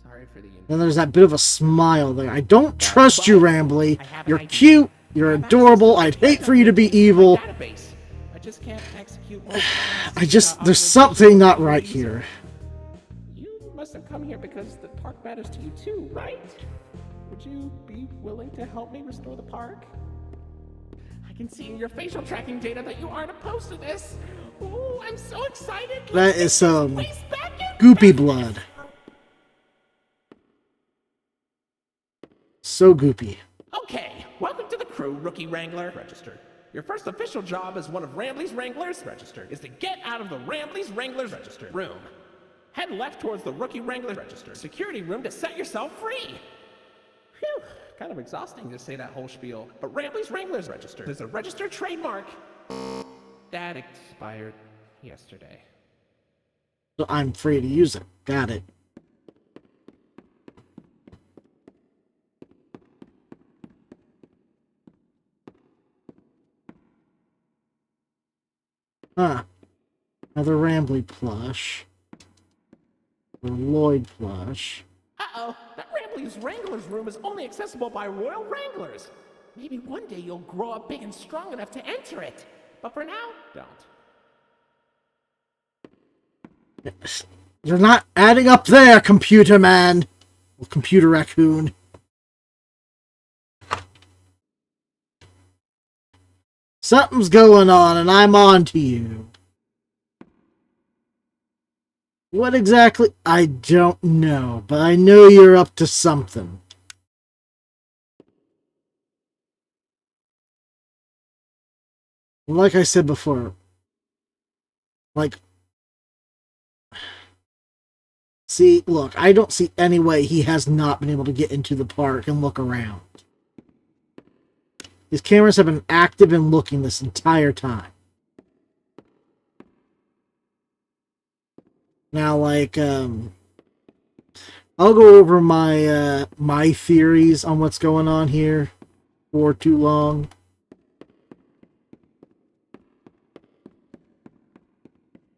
Sorry for the. Then there's that bit of a smile there. I don't trust you, Rambly. You're cute. You're adorable. I'd hate for you to be evil. I just can't execute. There's something not right here. You must have come here because the park matters to you too, right? Would you be willing to help me restore the park? I can see in your facial tracking data that you aren't opposed to this. Ooh, I'm so excited. That is some goopy blood. So goopy. Okay, welcome to the crew, Rookie Wrangler. Registered. Your first official job as one of Rambley's Wranglers, registered, is to get out of the Rambley's Wranglers registered room. Head left towards the Rookie Wrangler registered security room to set yourself free. Phew, kind of exhausting to say that whole spiel, but Rambley's Wranglers registered is a registered trademark. That expired yesterday. So I'm free to use it. Got it. Huh. Another Rambly plush. A Lloyd plush. Uh-oh, that Rambley's Wranglers room is only accessible by Royal Wranglers. Maybe one day you'll grow up big and strong enough to enter it. But for now, don't. You're not adding up there, computer man. Or computer raccoon. Something's going on, and I'm on to you. What exactly? I don't know, but I know you're up to something. Like I said before, see, look, I don't see any way he has not been able to get into the park and look around. His cameras have been active and looking this entire time. Now, I'll go over my theories on what's going on here for too long.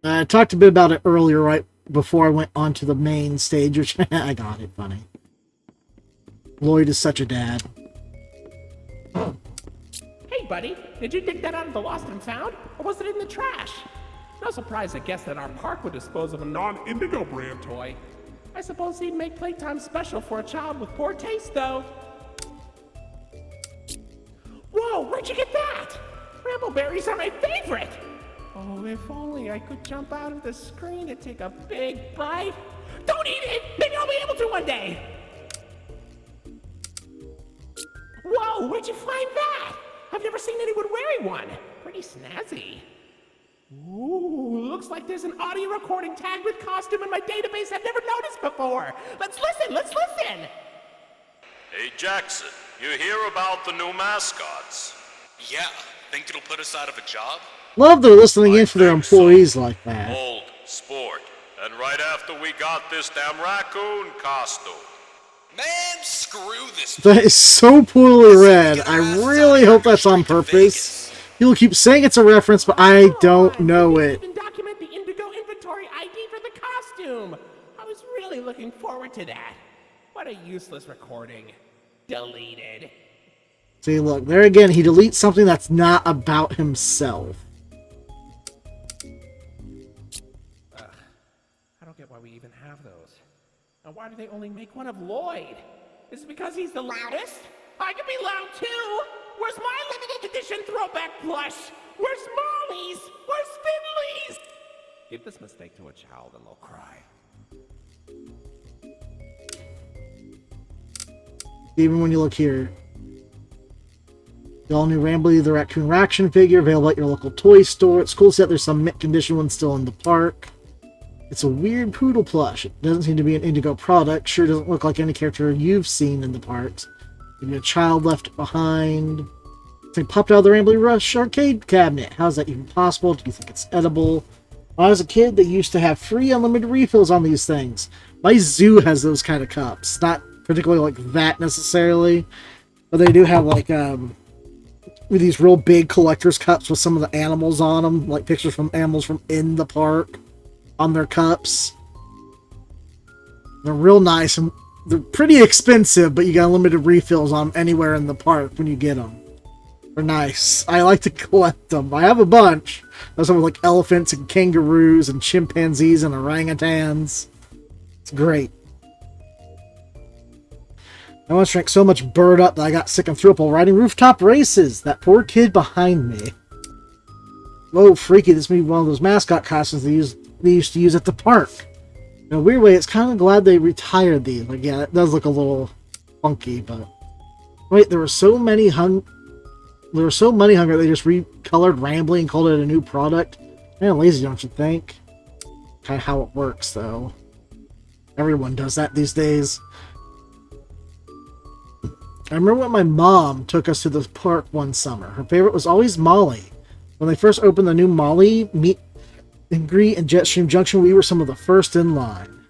I talked a bit about it earlier, right before I went onto the main stage, which I got it funny. Lloyd is such a dad. Hey, buddy, did you dig that out of the lost and found, or was it in the trash? No surprise, I guess, that our park would dispose of a non-Indigo brand toy. I suppose he'd make playtime special for a child with poor taste, though. Whoa, where'd you get that? Brambleberries are my favorite! Oh, if only I could jump out of the screen to take a big bite. Don't eat it! Maybe I'll be able to one day! Whoa, where'd you find that? I've never seen anyone wearing one. Pretty snazzy. Ooh, looks like there's an audio recording tagged with costume in my database I've never noticed before. Let's listen! Hey Jackson, you hear about the new mascots? Yeah, think it'll put us out of a job? Love they're listening in for their employees like that. Old sport. And right after we got this damn raccoon costume. Man, screw this. That is so poorly read. I really hope that's on purpose. You'll keep saying it's a reference, but I don't know it. Even document the Indigo inventory ID for the costume. I was really looking forward to that. What a useless recording. Deleted. See, look, there again, he deletes something that's not about himself. I don't get why we even have those. And why do they only make one of Lloyd? Is it because he's the loudest? I can be loud too! Where's my limited edition throwback plush? Where's Molly's? Where's Finley's? Give this mistake to a child and they'll cry. Even when you look here. The all-new Rambly the Raccoon action figure available at your local toy store. It's cool to see that there's some mint condition ones still in the park. It's a weird poodle plush. It doesn't seem to be an Indigo product. Sure doesn't look like any character you've seen in the parks. Maybe a child left behind. It popped out of the Rambly Rush arcade cabinet. How is that even possible? Do you think it's edible? When I was a kid, they used to have free unlimited refills on these things. My zoo has those kind of cups. Not particularly like that necessarily, but they do have like with these real big collector's cups with some of the animals on them, like pictures from animals from in the park on their cups. They're real nice, and they're pretty expensive, but you got unlimited refills on them anywhere in the park when you get them. They're nice. I like to collect them. I have a bunch. There's some with like elephants and kangaroos and chimpanzees and orangutans. It's great. I once drank so much Bird Up that I got sick and threw up while riding rooftop races. That poor kid behind me. Whoa, freaky. This may be one of those mascot costumes they used to use at the park. In a weird way, it's kind of glad they retired these. Like, yeah, it does look a little funky, but... Wait, there were so money hungry they just recolored Rambly and called it a new product. Man, lazy, don't you think? Kind of how it works, though. Everyone does that these days. I remember when my mom took us to the park one summer. Her favorite was always Molly. When they first opened the new Molly meet and greet in Jetstream Junction, we were some of the first in line.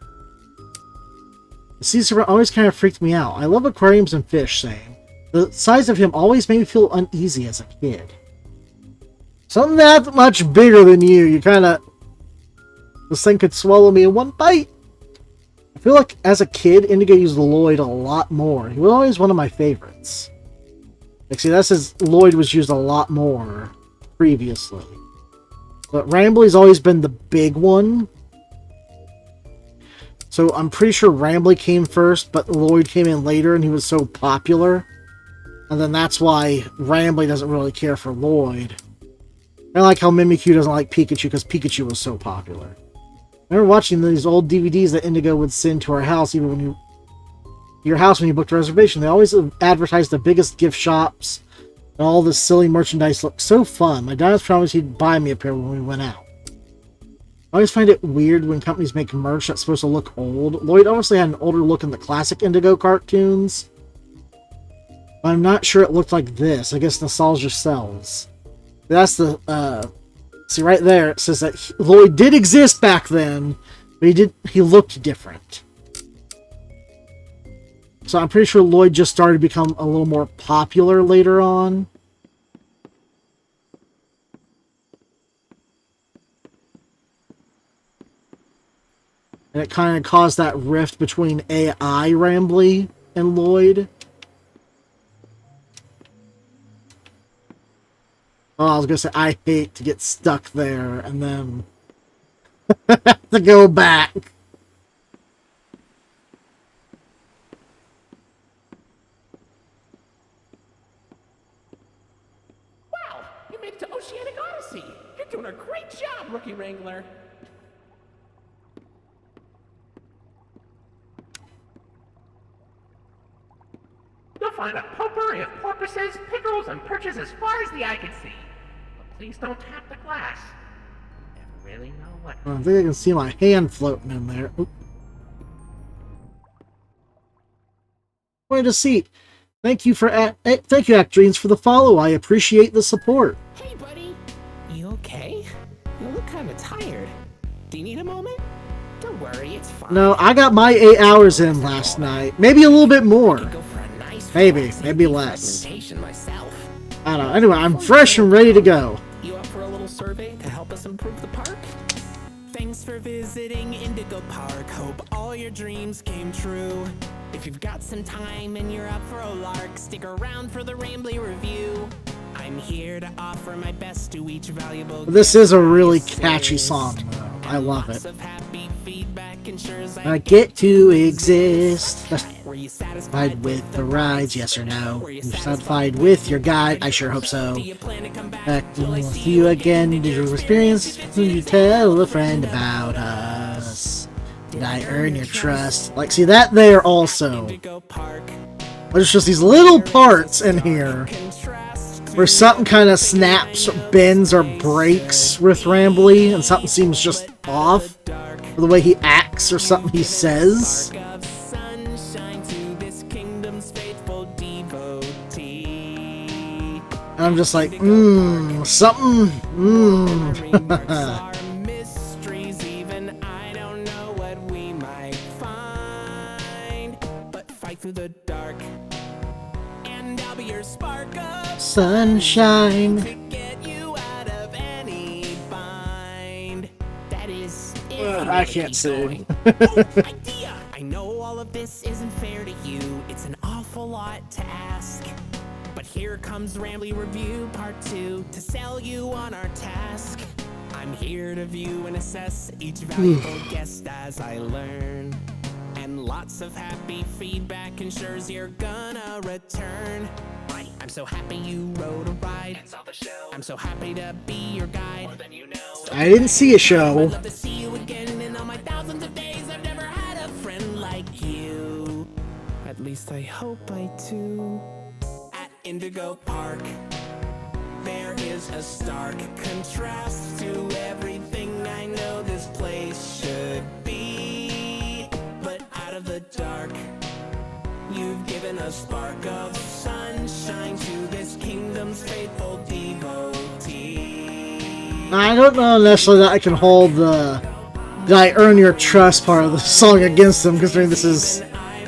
The sea serpent always kind of freaked me out. I love aquariums and fish, saying. The size of him always made me feel uneasy as a kid. Something that much bigger than you. You kind of... This thing could swallow me in one bite. I feel like as a kid, Indigo used Lloyd a lot more. He was always one of my favorites. Like, see, that says Lloyd was used a lot more previously. But Rambly's always been the big one. So I'm pretty sure Rambly came first, but Lloyd came in later and he was so popular. And then that's why Rambly doesn't really care for Lloyd. I like how Mimikyu doesn't like Pikachu because Pikachu was so popular. I remember watching these old DVDs that Indigo would send to our house, even when your house when you booked a reservation. They always advertised the biggest gift shops, and all this silly merchandise looked so fun. My dad was promised he'd buy me a pair when we went out. I always find it weird when companies make merch that's supposed to look old. Lloyd obviously had an older look in the classic Indigo cartoons, but I'm not sure it looked like this. I guess nostalgia sells. That's the, see right there, it says that Lloyd did exist back then, but he looked different. So I'm pretty sure Lloyd just started to become a little more popular later on. And it kind of caused that rift between AI Rambly and Lloyd. Oh, I was going to say, I hate to get stuck there and then have to go back. Wow, you made it to Oceanic Odyssey. You're doing a great job, Rookie Wrangler. You'll find a potpourri of porpoises, pickerels, and perches as far as the eye can see. But please don't tap the glass. You never really know what... I think I can see my hand floating in there. Oop. Wait a seat. Thank you, Actreens, for the follow. I appreciate the support. Hey, buddy. You okay? You look kind of tired. Do you need a moment? Don't worry, it's fine. No, I got my 8 hours in last night. Maybe a little bit more. Maybe less. I don't know. Anyway, I'm fresh and ready to go. You up for a little survey to help us improve the park? Thanks for visiting Indigo Park. Hope all your dreams came true. If you've got some time and you're up for a lark, stick around for the Rambly review. I'm here to offer my best to each valuable... This is a really catchy song, though. I love it. I get to exist. Were you Satisfied with the rides, yes or no? You're satisfied with your guide? I sure hope so. Back to with you again. Did your experience? Can you tell a friend about us? Did I earn your trust? Like, see that there also. There's just these little parts in here where something kind of snaps, or bends, or breaks with Rambly, and something seems just off. Or the way he acts, or something he says. And I'm just like, something, through the dark, and I'll be your spark of sunshine. to get you out of any bind. That is, if you I really can't keep sing. going. Oh, idea! I know all of this isn't fair to you. It's an awful lot to ask. But here comes Rambly Review Part 2 to sell you on our task. I'm here to view and assess each valuable guest as I learn. And lots of happy feedback ensures you're gonna return. I'm so happy you rode a ride and saw the show. I'm so happy to be your guide. More than you know. I didn't see a show. I'd love to see you again. In all my thousands of days, I've never had a friend like you. At least I hope I do. At Indigo Park, there is a stark contrast to everything I know this place should be. But out of the dark, you've given a spark of sunshine to this kingdom's faithful devotee. I don't know necessarily that I can hold the "Did I earn your trust" part of the song against them, considering this is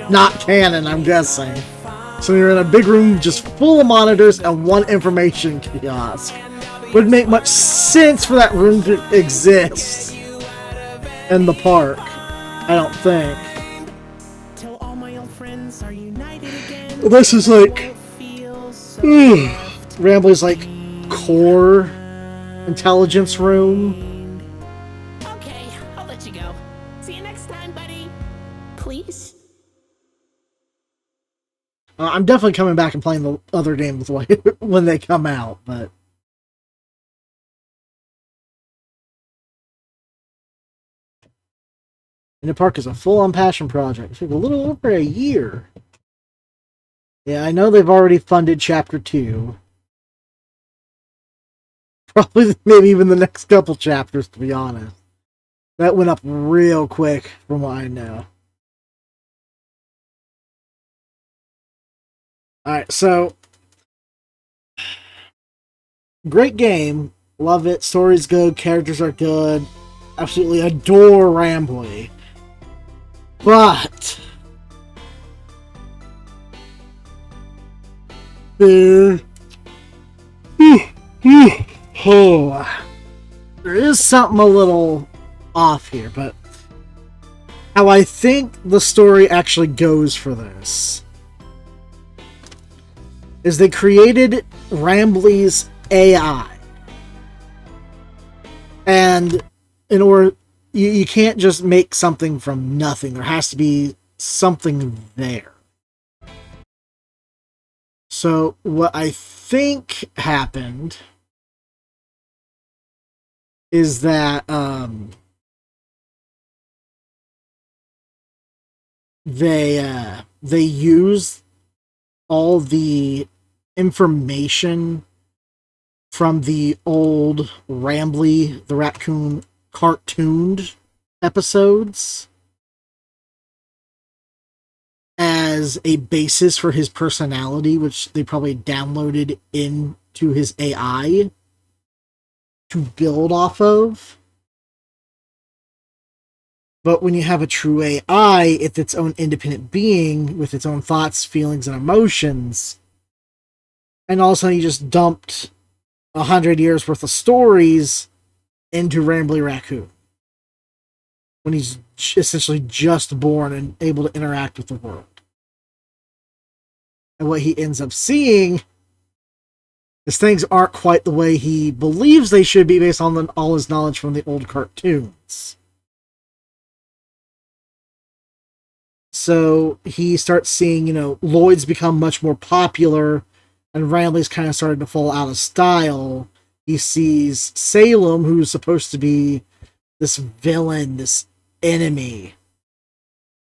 not canon, I'm guessing. So you're in a big room just full of monitors and one information kiosk. Would make much sense for that room to exist in the park, I don't think. Till all my old friends are united again. This is like Rambly's like core intelligence room. Okay, I'll let you go. See you next time, buddy. Please? I'm definitely coming back and playing the other games when they come out, but Indigo Park is a full-on passion project. It took a little over a year. Yeah, I know they've already funded Chapter 2. Probably maybe even the next couple chapters, to be honest. That went up real quick from what I know. Alright, so great game. Love it. Story's good. Characters are good. Absolutely adore Rambly. But there is something a little off here, but how I think the story actually goes for this is they created Rambly's AI. And in order, you can't just make something from nothing. There has to be something there. So what I think happened is that they use all the information from the old Rambly the Raccoon cartooned episodes as a basis for his personality, which they probably downloaded into his AI to build off of. But when you have a true AI, it's its own independent being with its own thoughts, feelings, and emotions. And all of a sudden you just dumped 100 years worth of stories into Rambly Raccoon when he's essentially just born and able to interact with the world. And what he ends up seeing is things aren't quite the way he believes they should be based on all his knowledge from the old cartoons. So he starts seeing, Lloyd's become much more popular and Rambly's kind of started to fall out of style. He sees Salem, who's supposed to be this villain, this enemy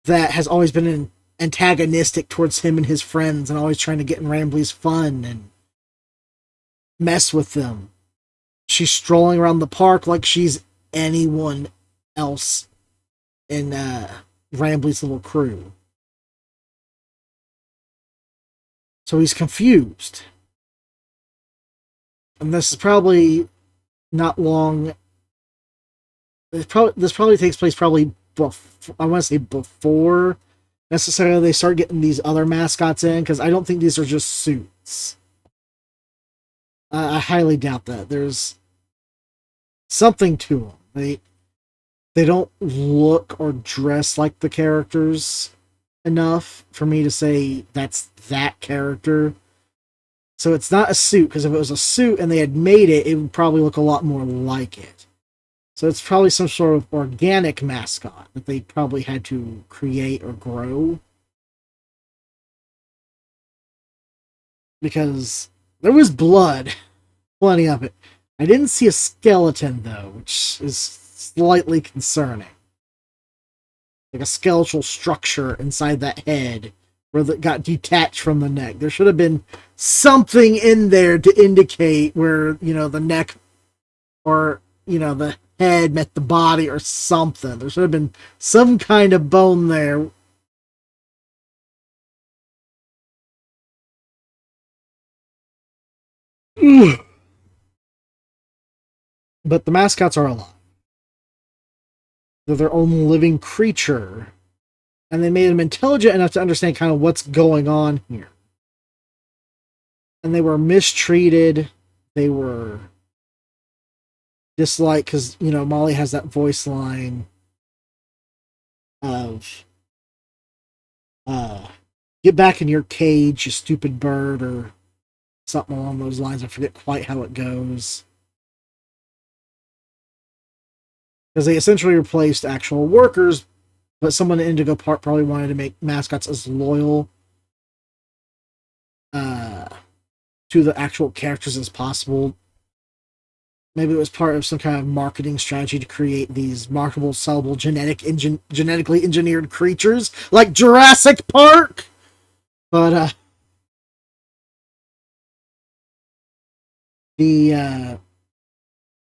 that has always been antagonistic towards him and his friends and always trying to get in Rambly's fun and mess with them. She's strolling around the park like she's anyone else in Rambly's little crew. So he's confused. And this is probably not long. This probably takes place I want to say before necessarily they start getting these other mascots in, because I don't think these are just suits. I highly doubt that. There's something to them. They don't look or dress like the characters enough for me to say that's that character. So it's not a suit, because if it was a suit and they had made it, it would probably look a lot more like it. So it's probably some sort of organic mascot that they probably had to create or grow. Because there was blood, plenty of it. I didn't see a skeleton, though, which is slightly concerning. Like a skeletal structure inside that head where that got detached from the neck. There should have been something in there to indicate where, the neck or, the head met the body or something. There should have been some kind of bone there. But the mascots are alive. They're their own living creature. And they made them intelligent enough to understand kind of what's going on here. And they were mistreated. They were disliked because, Molly has that voice line of, get back in your cage, you stupid bird, or something along those lines. I forget quite how it goes. Because they essentially replaced actual workers, but someone in Indigo Park probably wanted to make mascots as loyal to the actual characters as possible. Maybe it was part of some kind of marketing strategy to create these marketable, sellable, genetically engineered creatures like Jurassic Park. But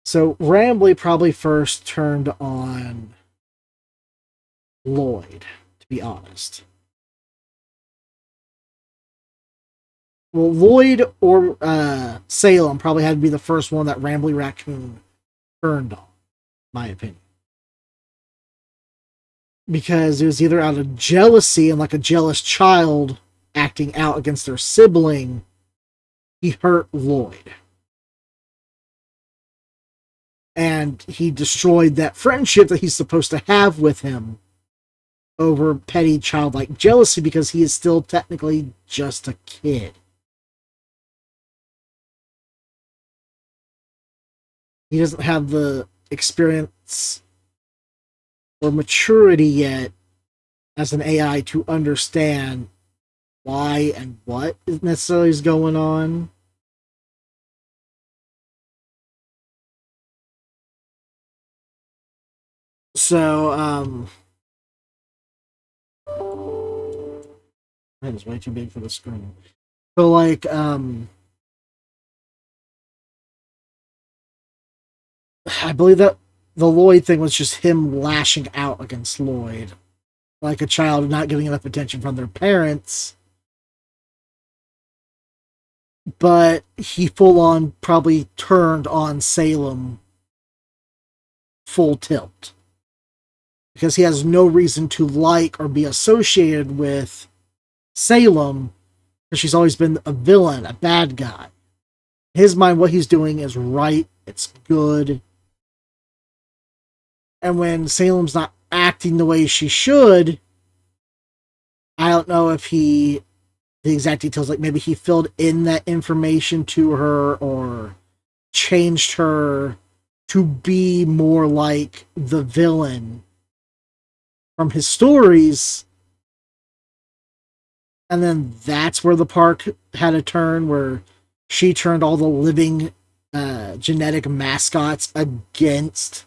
so Rambly probably first turned on Lloyd, to be honest. Well, Lloyd or Salem probably had to be the first one that Rambly Raccoon turned on, in my opinion. Because it was either out of jealousy and like a jealous child acting out against their sibling, he hurt Lloyd. And he destroyed that friendship that he's supposed to have with him over petty childlike jealousy because he is still technically just a kid. He doesn't have the experience or maturity yet as an AI to understand why and what necessarily is going on. So, that is way too big for the screen. So, like, I believe that the Lloyd thing was just him lashing out against Lloyd. Like a child not getting enough attention from their parents. But he full on probably turned on Salem full tilt. Because he has no reason to like or be associated with Salem. Because she's always been a villain, a bad guy. In his mind, what he's doing is right. It's good. And when Salem's not acting the way she should, I don't know if the exact details, like maybe he filled in that information to her or changed her to be more like the villain from his stories. And then that's where the park had a turn, where she turned all the living genetic mascots against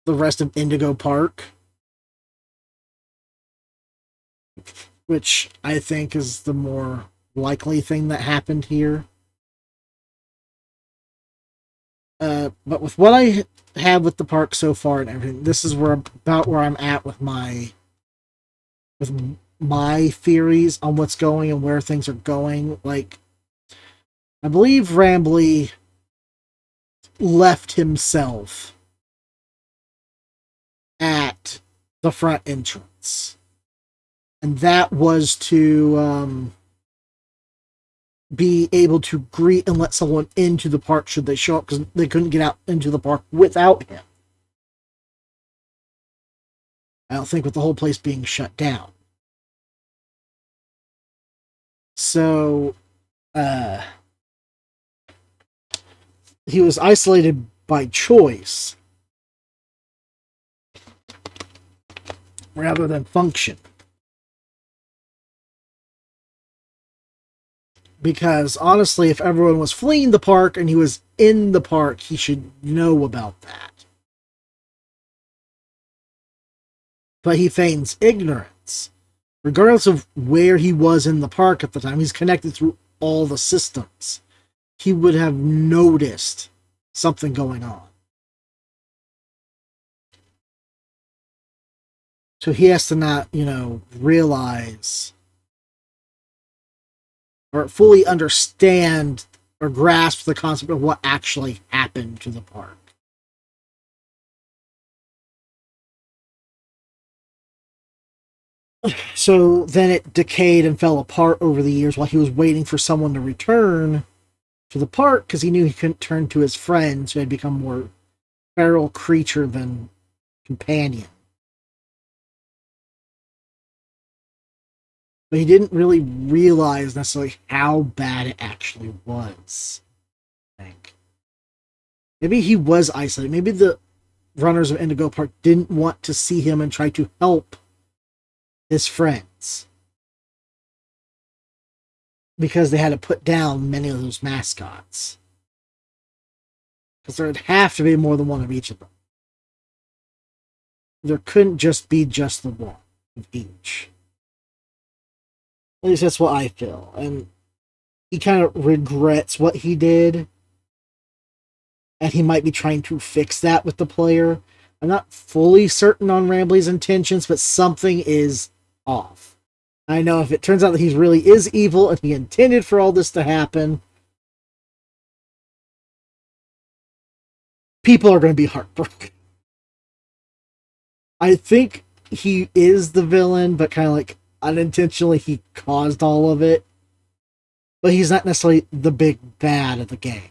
the rest of Indigo Park, which I think is the more likely thing that happened here. But with what I have with the park so far and everything, this is about where I'm at with my theories on what's going and where things are going. Like, I believe Rambly left himself at the front entrance. And that was to be able to greet and let someone into the park should they show up, because they couldn't get out into the park without him. I don't think with the whole place being shut down. So, he was isolated by choice rather than function. Because honestly, if everyone was fleeing the park and he was in the park, he should know about that. But he feigns ignorance. Regardless of where he was in the park at the time, he's connected through all the systems. He would have noticed something going on. So he has to not, realize or fully understand or grasp the concept of what actually happened to the park. So then it decayed and fell apart over the years while he was waiting for someone to return to the park, because he knew he couldn't turn to his friends who had become more feral creature than companion. But he didn't really realize necessarily how bad it actually was, I think. Maybe he was isolated. Maybe the runners of Indigo Park didn't want to see him and try to help his friends, because they had to put down many of those mascots. Because there would have to be more than one of each of them. There couldn't just be just the one of each. At least that's what I feel. And he kind of regrets what he did. And he might be trying to fix that with the player. I'm not fully certain on Rambley's intentions, but something is off. I know if it turns out that he really is evil and he intended for all this to happen, people are going to be heartbroken. I think he is the villain, but kind of like unintentionally he caused all of it. But he's not necessarily the big bad of the game.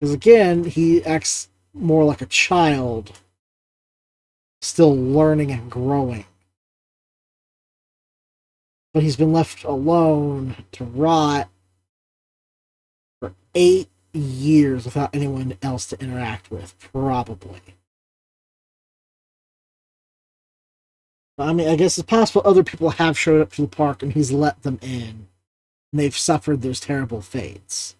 Because again, he acts more like a child, still learning and growing. But he's been left alone to rot for 8 years without anyone else to interact with, probably. I mean, I guess it's possible other people have showed up to the park and he's let them in, and they've suffered those terrible fates.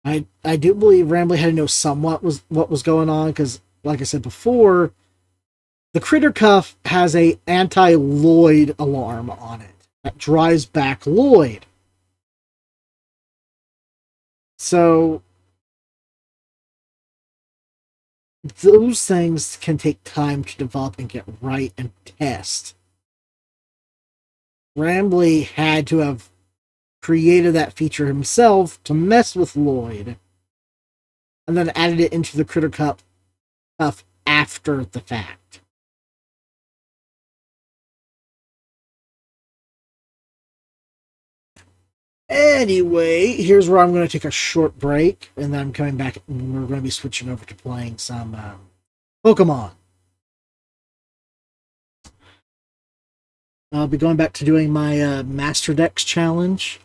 I do believe Rambley had to know somewhat what was going on, because, like I said before, the Critter Cuff has a anti-Lloyd alarm on it that drives back Lloyd. So those things can take time to develop and get right and test. Rambley had to have created that feature himself to mess with Lloyd, and then added it into the Critter Cuff after the fact. Anyway, here's where I'm going to take a short break, and then I'm coming back, and we're going to be switching over to playing some Pokemon. I'll be going back to doing my Master Dex challenge.